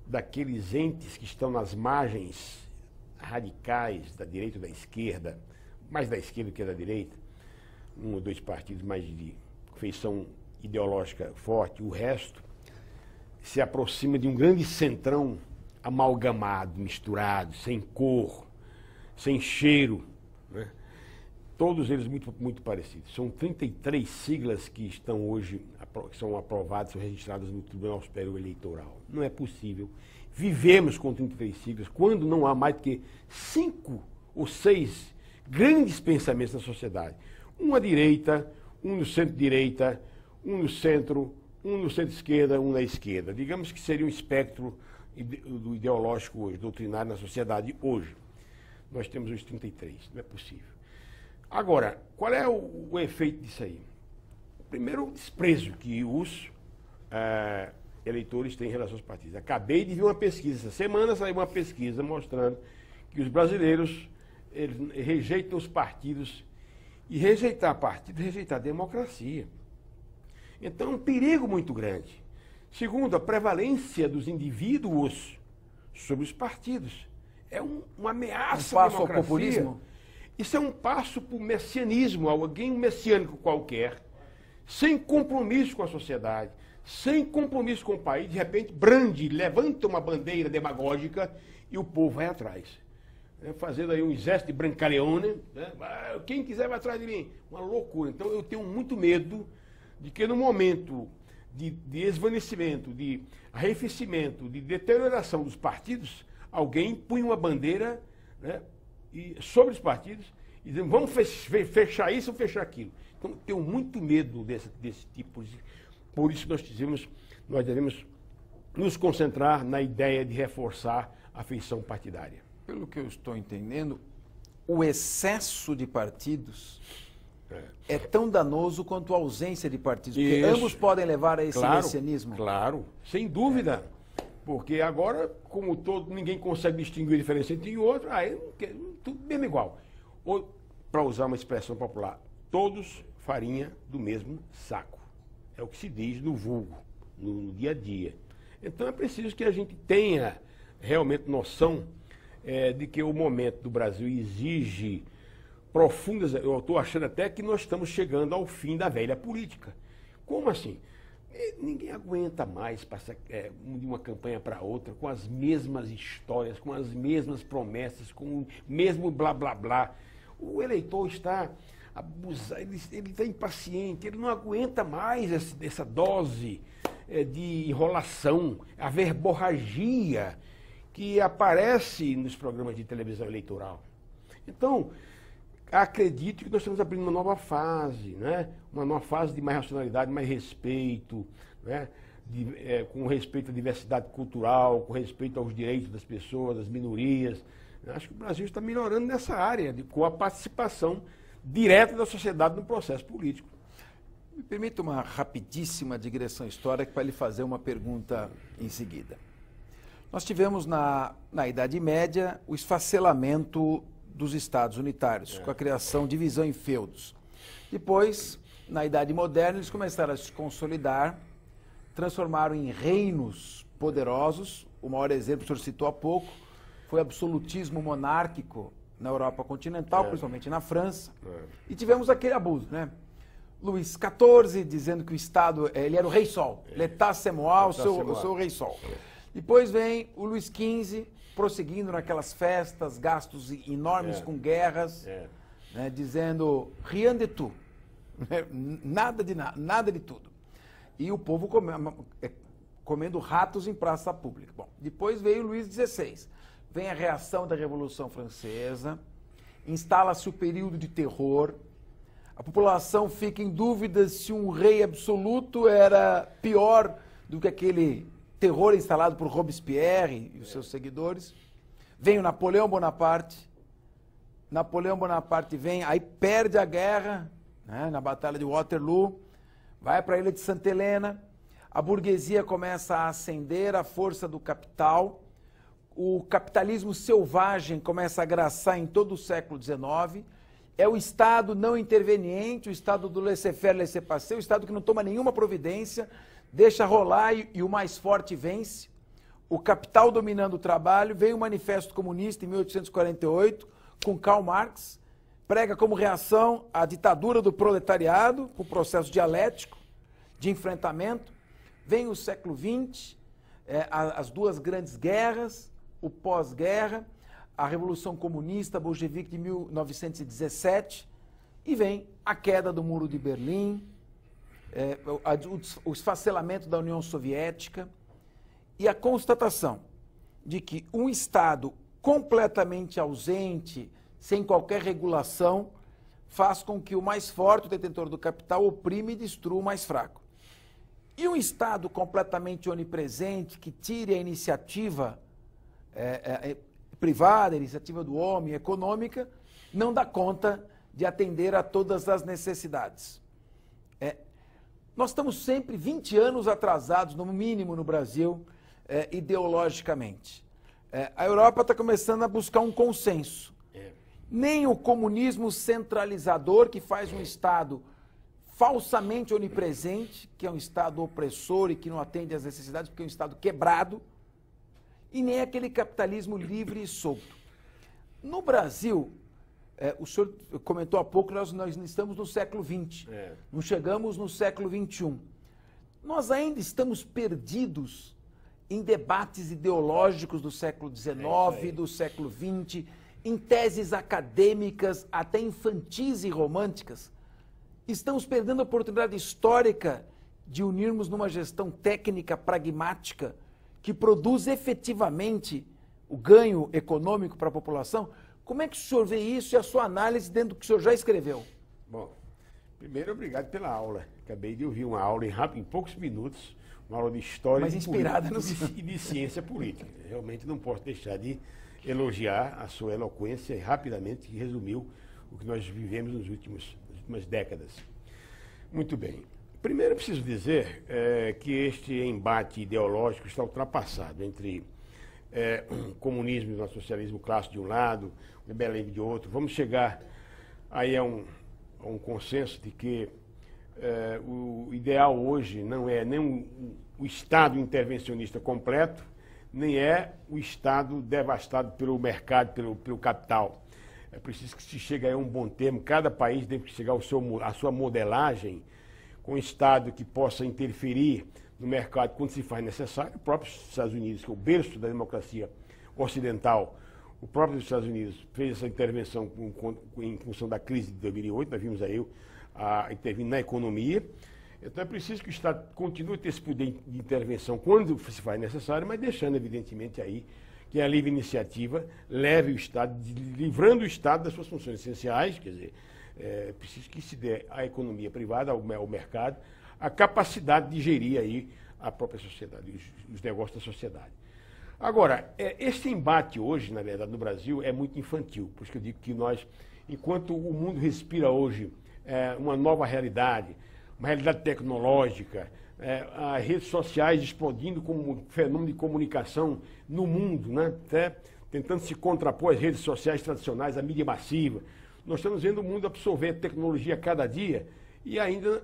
daqueles entes que estão nas margens radicais da direita ou da esquerda, mais da esquerda que da direita, um ou dois partidos mais de feição ideológica forte, o resto se aproxima de um grande centrão amalgamado, misturado, sem cor, sem cheiro, né? Todos eles muito parecidos. São 33 siglas que estão hoje, que são aprovadas, são registradas no Tribunal Superior Eleitoral. Não é possível. Vivemos com 33 siglas, quando não há mais do que 5 ou 6 grandes pensamentos na sociedade. Um à direita, um no centro-direita, um no centro, um no centro-esquerda, um na esquerda. Digamos que seria um espectro do ideológico hoje, doutrinário na sociedade hoje. Nós temos os 33, não é possível. Agora, qual é o efeito disso aí? Primeiro, o desprezo que os eleitores têm em relação aos partidos. Acabei de ver uma pesquisa, essa semana saiu uma pesquisa mostrando que os brasileiros rejeitam os partidos, e rejeitar partido é rejeitar a democracia. Então, é um perigo muito grande. Segundo, a prevalência dos indivíduos sobre os partidos. É uma ameaça à democracia. Ao populismo? Isso é um passo para o messianismo, alguém messiânico qualquer, sem compromisso com a sociedade, sem compromisso com o país, de repente brande, levanta uma bandeira demagógica e o povo vai atrás. Fazendo aí um exército de Brancaleone, né? Quem quiser vai atrás de mim. Uma loucura. Então eu tenho muito medo de que no momento de esvanecimento, de arrefecimento, de deterioração dos partidos, alguém punha uma bandeira, né, sobre os partidos e dizendo, vamos fechar isso ou fechar aquilo. Então tenho muito medo desse tipo de... Por isso nós devemos nos concentrar na ideia de reforçar a feição partidária. Pelo que eu estou entendendo, o excesso de partidos é tão danoso quanto a ausência de partidos, porque ambos podem levar a esse messianismo. Claro, sem dúvida. Porque agora, como ninguém consegue distinguir a diferença entre um e outro, aí tudo mesmo igual. Ou, para usar uma expressão popular, todos farinha do mesmo saco. É o que se diz no vulgo, no dia a dia. Então é preciso que a gente tenha realmente noção de que o momento do Brasil exige profundas... Eu estou achando até que nós estamos chegando ao fim da velha política. Como assim? Ninguém aguenta mais passar de uma campanha para outra com as mesmas histórias, com as mesmas promessas, com o mesmo blá blá blá. O eleitor está abusado, ele está impaciente, ele não aguenta mais essa dose de enrolação, a verborragia que aparece nos programas de televisão eleitoral. Então, acredito que nós estamos abrindo uma nova fase, né? Uma nova fase de mais racionalidade, mais respeito, né? Com respeito à diversidade cultural, com respeito aos direitos das pessoas, das minorias. Acho que o Brasil está melhorando nessa área, com a participação direta da sociedade no processo político. Me permita uma rapidíssima digressão histórica para lhe fazer uma pergunta em seguida. Nós tivemos na Idade Média o esfacelamento dos Estados unitários, com a criação, divisão em feudos. Depois, na Idade Moderna, eles começaram a se consolidar, transformaram em reinos poderosos. O maior exemplo, o senhor citou há pouco, foi o absolutismo monárquico na Europa continental, principalmente na França. E tivemos aquele abuso, né? Luís XIV dizendo que o Estado, ele era o rei sol, l'état c'est moi, eu sou o rei sol. Depois vem o Luís XV, prosseguindo naquelas festas, gastos enormes com guerras, né, dizendo rien de tout, nada de tudo. E o povo comendo ratos em praça pública. Bom, depois veio o Luís XVI, vem a reação da Revolução Francesa, instala-se o período de terror, a população fica em dúvida se um rei absoluto era pior do que aquele terror instalado por Robespierre e os seus seguidores. Vem o Napoleão Bonaparte. Napoleão Bonaparte vem, aí perde a guerra, né, na Batalha de Waterloo, vai para a Ilha de Santa Helena, a burguesia começa a ascender a força do capital, o capitalismo selvagem começa a graçar em todo o século XIX, é o Estado não interveniente, o Estado do laissez-faire, laissez-passer, o Estado que não toma nenhuma providência, deixa rolar e o mais forte vence. O capital dominando o trabalho, vem o Manifesto Comunista em 1848, com Karl Marx, prega como reação à ditadura do proletariado, com processo dialético de enfrentamento. Vem o século XX, as duas grandes guerras, o pós-guerra, a Revolução Comunista Bolchevique de 1917, e vem a queda do Muro de Berlim, o esfacelamento da União Soviética e a constatação de que um Estado completamente ausente sem qualquer regulação, faz com que o mais forte, o detentor do capital, oprime e destrua o mais fraco. E um Estado completamente onipresente, que tire a iniciativa privada, a iniciativa do homem, econômica, não dá conta de atender a todas as necessidades. Nós estamos sempre 20 anos atrasados, no mínimo no Brasil, ideologicamente. A Europa está começando a buscar um consenso. Nem o comunismo centralizador, que faz um Estado falsamente onipresente, que é um Estado opressor e que não atende às necessidades, porque é um Estado quebrado, e nem aquele capitalismo livre e solto. No Brasil, o senhor comentou há pouco, nós estamos no século XX, não chegamos no século XXI. Nós ainda estamos perdidos em debates ideológicos do século XIX, do século XX, em teses acadêmicas, até infantis e românticas. Estamos perdendo a oportunidade histórica de unirmos numa gestão técnica, pragmática, que produz efetivamente o ganho econômico para a população. Como é que o senhor vê isso e a sua análise dentro do que o senhor já escreveu? Bom, primeiro, obrigado pela aula. Acabei de ouvir uma aula em poucos minutos, uma aula de história mas inspirada e de ciência política. Realmente não posso deixar de elogiar a sua eloquência e rapidamente resumiu o que nós vivemos nas últimas décadas. Muito bem. Primeiro, eu preciso dizer que este embate ideológico está ultrapassado entre o comunismo e o socialismo clássico de um lado, o liberalismo de outro. Vamos chegar aí a um consenso de que o ideal hoje não é nem o Estado intervencionista completo, nem é o Estado devastado pelo mercado, pelo capital. É preciso que se chegue a um bom termo. Cada país deve chegar à sua modelagem com um Estado que possa interferir no mercado quando se faz necessário. O próprio Estados Unidos, que é o berço da democracia ocidental, o próprio Estados Unidos fez essa intervenção em função da crise de 2008, nós vimos aí intervindo na economia. Então é preciso que o Estado continue a ter esse poder de intervenção quando se faz necessário, mas deixando evidentemente aí que a livre iniciativa leve o Estado, livrando o Estado das suas funções essenciais, quer dizer, é preciso que se dê à economia privada, ao mercado, a capacidade de gerir aí a própria sociedade, os negócios da sociedade. Agora, esse embate hoje, na verdade, no Brasil, é muito infantil, por isso que eu digo que nós, enquanto o mundo respira hoje uma nova realidade, uma realidade tecnológica, as redes sociais explodindo como fenômeno de comunicação no mundo, né? Tentando se contrapor às redes sociais tradicionais, à mídia massiva. Nós estamos vendo o mundo absorver tecnologia a cada dia e ainda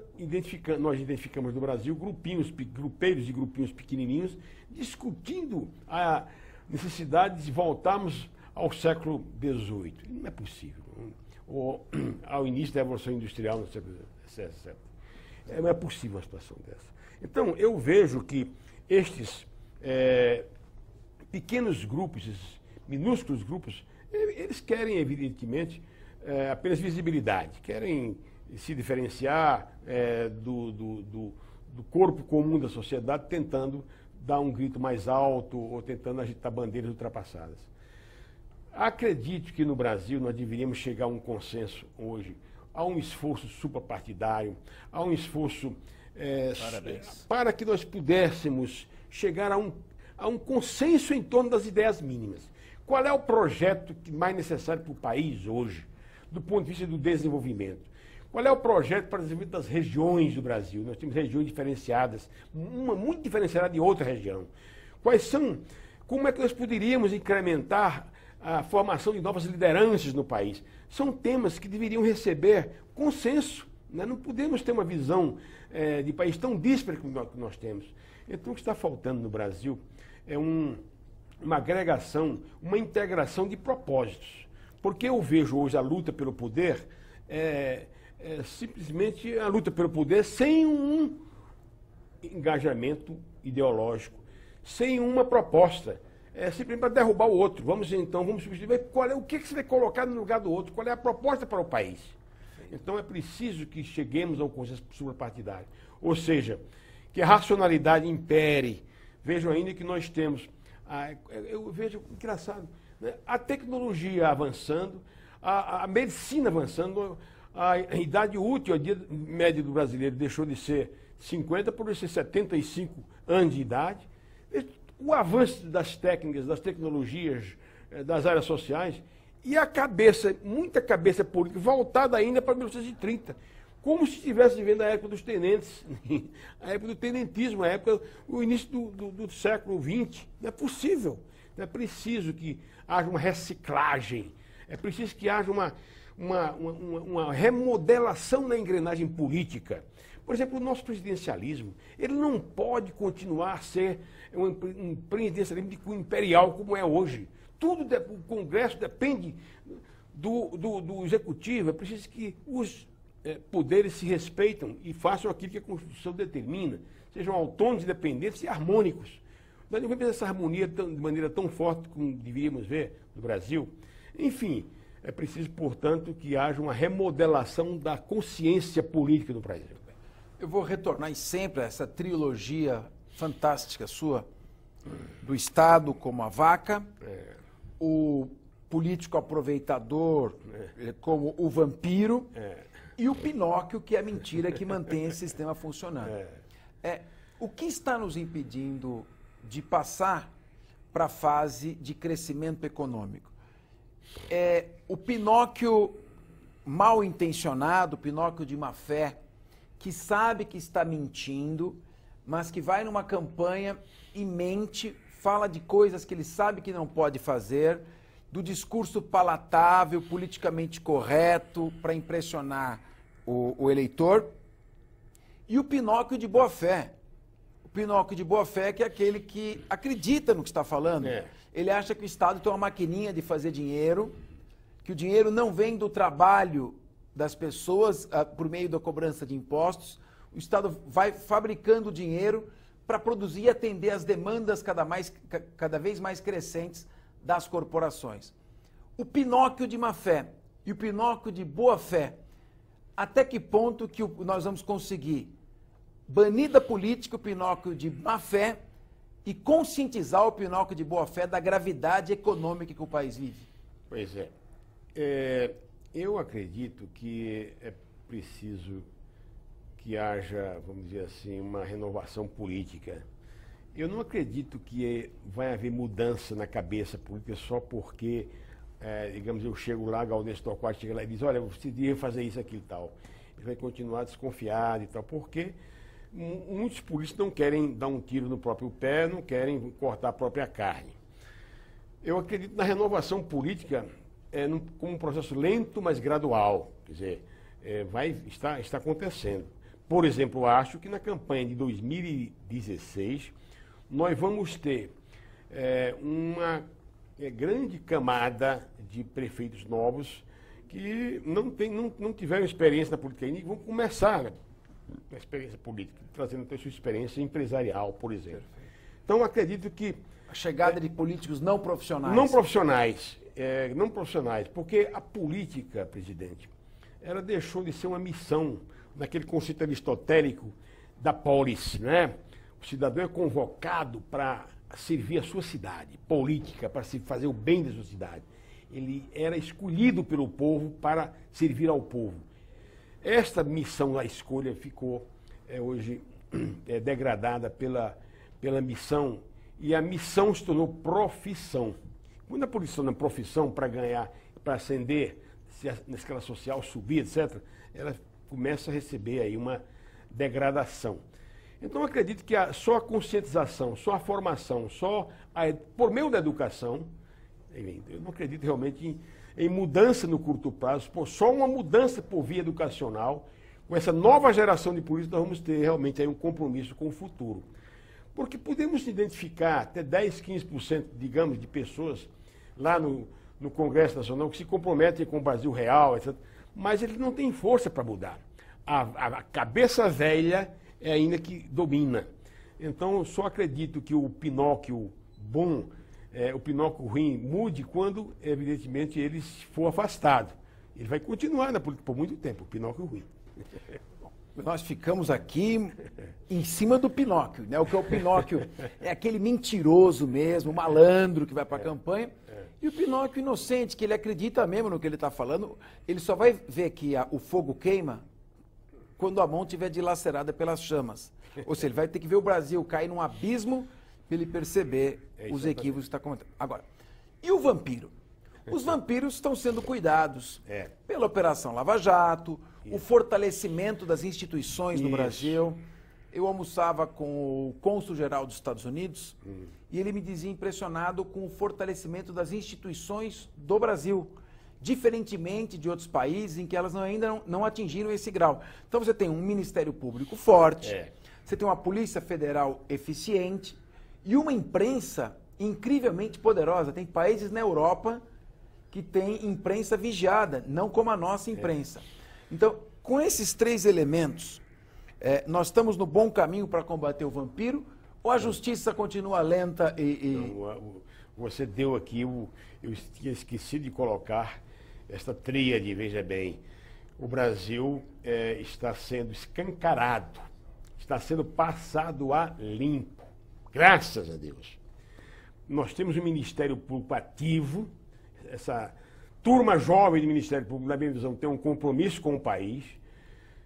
nós identificamos no Brasil grupeiros e grupinhos pequenininhos discutindo a necessidade de voltarmos ao século XVIII. Não é possível. Ou ao início da Revolução Industrial no século XVII. Não é possível uma situação dessa. Então, eu vejo que estes pequenos grupos, esses minúsculos grupos, eles querem, evidentemente, apenas visibilidade, querem se diferenciar do corpo comum da sociedade, tentando dar um grito mais alto ou tentando agitar bandeiras ultrapassadas. Acredito que no Brasil nós deveríamos chegar a um consenso hoje, a um esforço suprapartidário, a um esforço para que nós pudéssemos chegar a um consenso em torno das ideias mínimas. Qual é o projeto mais necessário para o país hoje, do ponto de vista do desenvolvimento? Qual é o projeto para o desenvolvimento das regiões do Brasil? Nós temos regiões diferenciadas, uma muito diferenciada de outra região. Como é que nós poderíamos incrementar a formação de novas lideranças no país? São temas que deveriam receber consenso, né? Não podemos ter uma visão de país tão díspara como nós temos. Então, o que está faltando no Brasil é uma agregação, uma integração de propósitos. Porque eu vejo hoje a luta pelo poder simplesmente a luta pelo poder sem um engajamento ideológico, sem uma proposta. Simplesmente para derrubar o outro. Vamos substituir. O que você vai colocar no lugar do outro? Qual é a proposta para o país? Então é preciso que cheguemos a um consenso suprapartidário. Ou seja, que a racionalidade impere. Vejam ainda que nós temos, eu vejo engraçado, né? A tecnologia avançando, a medicina avançando, a idade útil, a dia média do brasileiro deixou de ser 50 por ser 75 anos de idade. O avanço das técnicas, das tecnologias, das áreas sociais, e a cabeça, muita cabeça política, voltada ainda para 1930, como se estivesse vivendo a época dos tenentes, a época do tenentismo, o início do século XX. Não é possível. É preciso que haja uma reciclagem, é preciso que haja uma remodelação na engrenagem política. Por exemplo, o nosso presidencialismo, ele não pode continuar a ser um presidencialismo de cunho imperial como é hoje. Tudo, o Congresso depende do Executivo, é preciso que os poderes se respeitam e façam aquilo que a Constituição determina, sejam autônomos, independentes e harmônicos. Nós não vemos essa harmonia de maneira tão forte como deveríamos ver no Brasil. Enfim, é preciso, portanto, que haja uma remodelação da consciência política no Brasil. Eu vou retornar sempre a essa trilogia fantástica sua, do Estado como a vaca, o político aproveitador como o vampiro e o Pinóquio, que é a mentira que mantém esse sistema funcionando. O que está nos impedindo de passar para a fase de crescimento econômico? O Pinóquio mal intencionado, o Pinóquio de má fé, que sabe que está mentindo, mas que vai numa campanha e mente, fala de coisas que ele sabe que não pode fazer, do discurso palatável, politicamente correto, para impressionar o eleitor. E o Pinóquio de boa fé. O Pinóquio de boa fé que é aquele que acredita no que está falando. Ele acha que o Estado tem uma maquininha de fazer dinheiro, que o dinheiro não vem do trabalho das pessoas por meio da cobrança de impostos. O Estado vai fabricando dinheiro para produzir e atender as demandas cada vez mais crescentes das corporações. O Pinóquio de má fé e o Pinóquio de boa fé, até que ponto que nós vamos conseguir banir da política o Pinóquio de má fé e conscientizar o Pinóquio de boa fé da gravidade econômica que o país vive? Pois é. Eu acredito que é preciso que haja, vamos dizer assim, uma renovação política. Eu não acredito que vai haver mudança na cabeça política só porque, digamos, eu chego lá, Gaudêncio Torquato chega lá e diz, olha, você devia fazer isso, aquilo e tal. Ele vai continuar desconfiado e tal, porque muitos políticos não querem dar um tiro no próprio pé, não querem cortar a própria carne. Eu acredito na renovação política como um processo lento, mas gradual. Quer dizer, está acontecendo. Por exemplo, eu acho que na campanha de 2016 nós vamos ter uma grande camada de prefeitos novos que não tiveram experiência na política ainda e vão começar a experiência política, trazendo até sua experiência empresarial, por exemplo. Então, acredito que... A chegada de políticos não profissionais. Não profissionais, porque a política, presidente, ela deixou de ser uma missão naquele conceito aristotélico da polis, né? O cidadão é convocado para servir a sua cidade, política, para se fazer o bem da sua cidade. Ele era escolhido pelo povo para servir ao povo. Esta missão, a escolha, ficou hoje degradada pela missão, e a missão se tornou profissão. Quando a polícia torna profissão para ganhar, para ascender, se na escala social subir, etc., ela começa a receber aí uma degradação. Então, eu acredito que só a conscientização, só a formação, por meio da educação, eu não acredito realmente em mudança no curto prazo, só uma mudança por via educacional, com essa nova geração de políticos, nós vamos ter realmente aí um compromisso com o futuro. Porque podemos identificar até 10, 15%, digamos, de pessoas lá no Congresso Nacional que se comprometem com o Brasil real, etc., mas eles não têm força para mudar. A cabeça velha é ainda que domina. Então, eu só acredito que o Pinóquio bom, o Pinóquio ruim, mude quando, evidentemente, ele for afastado. Ele vai continuar na política por muito tempo, o Pinóquio ruim. Nós ficamos aqui em cima do Pinóquio, né? O que é o Pinóquio? É aquele mentiroso mesmo, malandro que vai para a campanha. E o Pinóquio inocente, que ele acredita mesmo no que ele está falando, ele só vai ver que o fogo queima quando a mão estiver dilacerada pelas chamas. Ou seja, ele vai ter que ver o Brasil cair num abismo para ele perceber os equívocos que está comentando. Agora, e o vampiro? Os vampiros estão sendo cuidados pela Operação Lava Jato, o fortalecimento das instituições no Brasil. Eu almoçava com o cônsul-geral dos Estados Unidos e ele me dizia impressionado com o fortalecimento das instituições do Brasil, diferentemente de outros países em que elas ainda não atingiram esse grau. Então você tem um Ministério Público forte, você tem uma Polícia Federal eficiente e uma imprensa incrivelmente poderosa. Tem países na Europa que têm imprensa vigiada, não como a nossa imprensa. Então, com esses três elementos, nós estamos no bom caminho para combater o vampiro ou a justiça continua lenta Não, você deu aqui, eu tinha esquecido de colocar esta tríade, veja bem. O Brasil está sendo escancarado, está sendo passado a limpo, graças a Deus. Nós temos um Ministério Público ativo, essa turma jovem do Ministério Público, na minha visão, tem um compromisso com o país.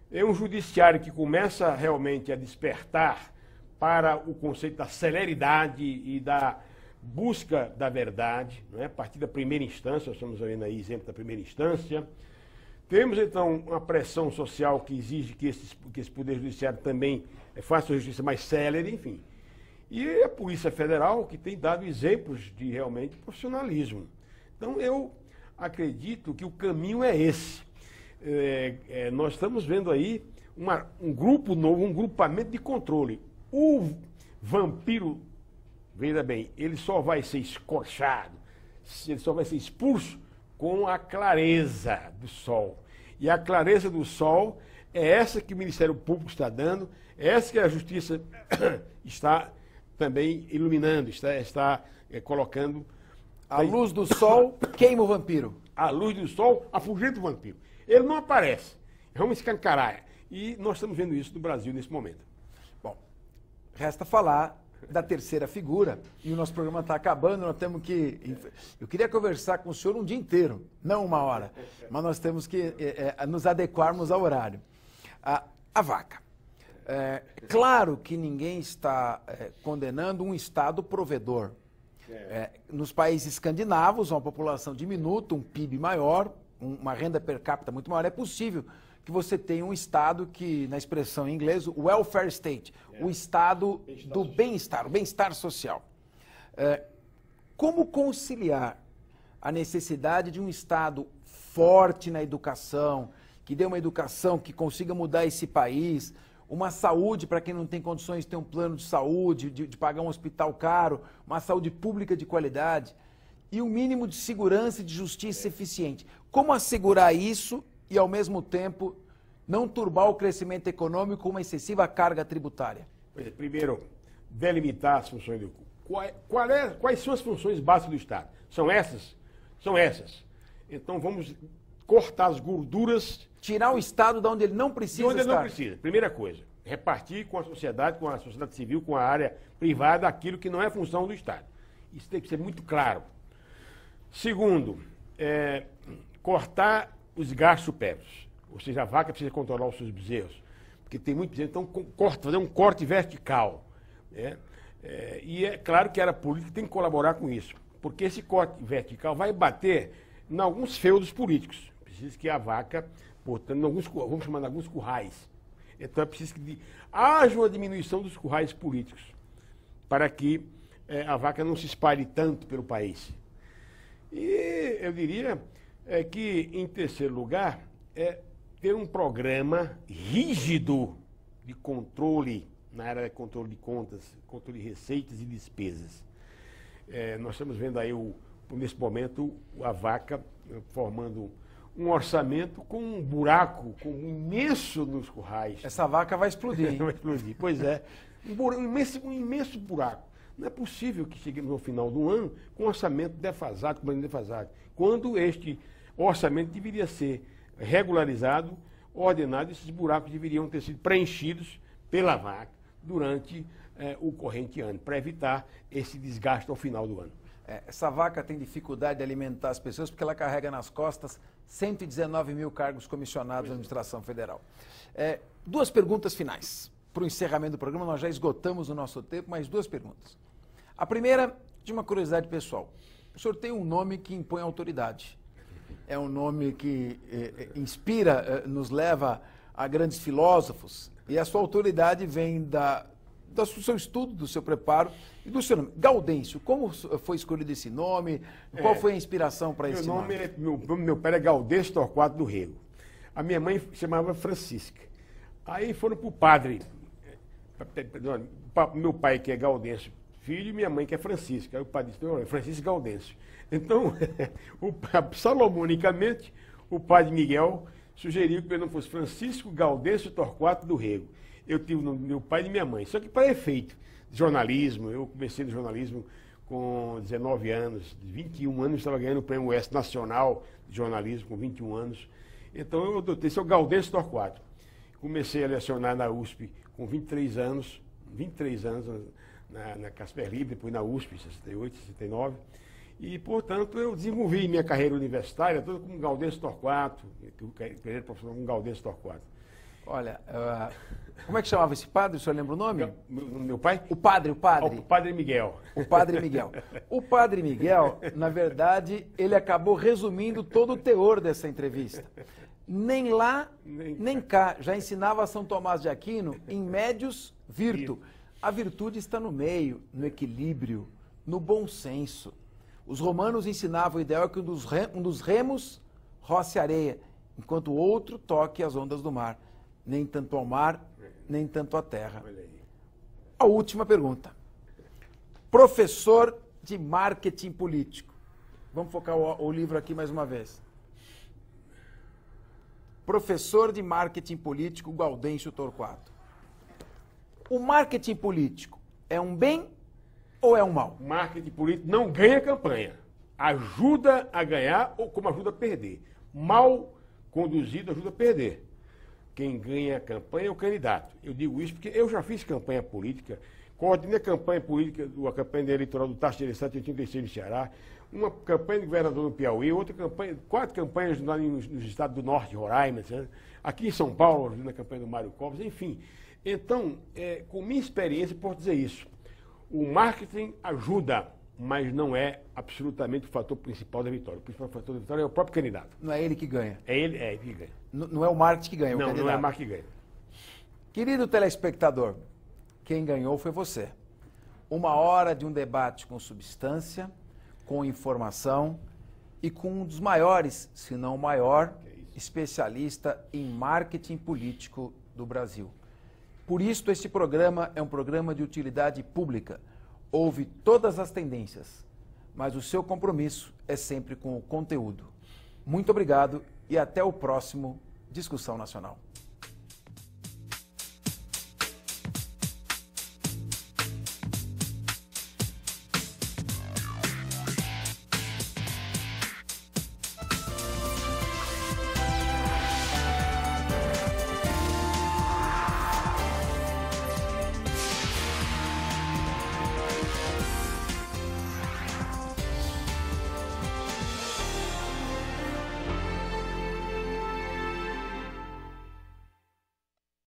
É um judiciário que começa realmente a despertar para o conceito da celeridade e da busca da verdade, não é? A partir da primeira instância, nós estamos vendo aí exemplo da primeira instância. Temos, então, uma pressão social que exige que esse Poder Judiciário também faça a justiça mais célere, enfim. E a Polícia Federal, que tem dado exemplos de realmente profissionalismo. Então, eu acredito que o caminho é esse. Nós estamos vendo aí um grupo novo, um grupamento de controle. O vampiro, veja bem, ele só vai ser escorchado, ele só vai ser expulso com a clareza do sol. E a clareza do sol é essa que o Ministério Público está dando, é essa que a Justiça está também iluminando, está colocando. A luz do sol queima o vampiro. A luz do sol afugenta o vampiro. Ele não aparece. Vamos escancarar. E nós estamos vendo isso no Brasil nesse momento. Bom, resta falar da terceira figura, e o nosso programa está acabando, nós temos que... Eu queria conversar com o senhor um dia inteiro, não uma hora, mas nós temos que nos adequarmos ao horário. A vaca. Claro que ninguém está condenando um Estado provedor. Nos países escandinavos, uma população diminuta, um PIB maior, uma renda per capita muito maior, é possível que você tenha um Estado que, na expressão em inglês, o welfare state, o Estado do bem-estar, o bem-estar social. Como conciliar a necessidade de um Estado forte na educação, que dê uma educação que consiga mudar esse país, uma saúde para quem não tem condições de ter um plano de saúde, de pagar um hospital caro, uma saúde pública de qualidade e um mínimo de segurança e de justiça eficiente. Como assegurar isso e, ao mesmo tempo, não turbar o crescimento econômico com uma excessiva carga tributária? Primeiro, delimitar as funções do... Quais são as funções básicas do Estado? São essas? São essas. Então vamos cortar as gorduras... Tirar o Estado de onde ele não precisa estar. De onde ele não precisa. Primeira coisa, repartir com a sociedade civil, com a área privada, aquilo que não é função do Estado. Isso tem que ser muito claro. Segundo, cortar os gastos supérfluos. Ou seja, a vaca precisa controlar os seus bezerros. Porque tem muito bezerro, então fazer um corte vertical. E é claro que a área política tem que colaborar com isso. Porque esse corte vertical vai bater em alguns feudos políticos. Precisa que a vaca, portanto, vamos chamar de alguns currais. Então é preciso que haja uma diminuição dos currais políticos, para que a vaca não se espalhe tanto pelo país. E eu diria que, em terceiro lugar, ter um programa rígido de controle, na área de controle de contas, controle de receitas e despesas. Nós estamos vendo aí, nesse momento, a vaca formando um orçamento com um buraco imenso nos currais. Essa vaca vai explodir, hein? Vai explodir, pois é. Um imenso buraco. Não é possível que cheguemos ao final do ano com um orçamento defasado, quando este orçamento deveria ser regularizado, ordenado, esses buracos deveriam ter sido preenchidos pela vaca durante o corrente ano, para evitar esse desgaste ao final do ano. Essa vaca tem dificuldade de alimentar as pessoas porque ela carrega nas costas 119 mil cargos comissionados da administração federal. Duas perguntas finais. Para o encerramento do programa, nós já esgotamos o nosso tempo, mas duas perguntas. A primeira, de uma curiosidade pessoal. O senhor tem um nome que impõe autoridade. É um nome que inspira, nos leva a grandes filósofos. E a sua autoridade vem do seu estudo, do seu preparo e do seu nome. Gaudêncio, como foi escolhido esse nome? Qual foi a inspiração para esse nome? Meu pai é Gaudêncio Torquato do Rego. A minha mãe chamava Francisca. Aí foram para o padre. Meu pai, que é Gaudêncio Filho, e minha mãe, que é Francisca. Aí o padre disse, Francisco Gaudêncio. Então, salomonicamente, o padre Miguel sugeriu que meu nome fosse Francisco Gaudêncio Torquato do Rego. Eu tive o nome do meu pai e de minha mãe. Só que para efeito de jornalismo, eu comecei no jornalismo com 19 anos, 21 anos, estava ganhando o Prêmio Oeste Nacional de Jornalismo com 21 anos. Então eu adotei, esse é o Gaudêncio Torquato. Comecei a lecionar na USP com 23 anos na Casper Libre, depois na USP, 68, 69. E, portanto, eu desenvolvi minha carreira universitária toda com Gaudêncio Torquato, carreira profissional com Gaudêncio Torquato. Olha, como é que chamava esse padre? O senhor lembra o nome? Meu pai? O padre. O padre Miguel. O padre Miguel. O padre Miguel, na verdade, ele acabou resumindo todo o teor dessa entrevista. Nem lá, nem cá. Já ensinava São Tomás de Aquino em médios virtu. A virtude está no meio, no equilíbrio, no bom senso. Os romanos ensinavam o ideal é que um dos remos roce areia, enquanto o outro toque as ondas do mar. Nem tanto ao mar, nem tanto à terra. A última pergunta. Professor de marketing político. Vamos focar o livro aqui mais uma vez. Professor de marketing político, Gaudêncio Torquato. O marketing político é um bem ou é um mal? O marketing político não ganha campanha. Ajuda a ganhar ou como ajuda a perder. Mal conduzido ajuda a perder. Quem ganha a campanha é o candidato. Eu digo isso porque eu já fiz campanha política, coordenei a campanha política, a campanha eleitoral do Tasso de Gereissati em 86 no Ceará, uma campanha de governador no Piauí, outra campanha, 4 campanhas nos estados do Norte, Roraima, etc. Aqui em São Paulo, na campanha do Mário Covas, enfim. Então, com minha experiência, posso dizer isso. O marketing ajuda, mas não é absolutamente o fator principal da vitória. O principal fator da vitória é o próprio candidato. Não é ele que ganha. É ele que ganha. Não é o marketing que ganha, o candidato. Não é o marketing que ganha. Querido telespectador, quem ganhou foi você. 1 hora de um debate com substância, com informação e com um dos maiores, se não o maior, especialista em marketing político do Brasil. Por isso, este programa é um programa de utilidade pública. Ouve todas as tendências, mas o seu compromisso é sempre com o conteúdo. Muito obrigado e até o próximo Discussão Nacional.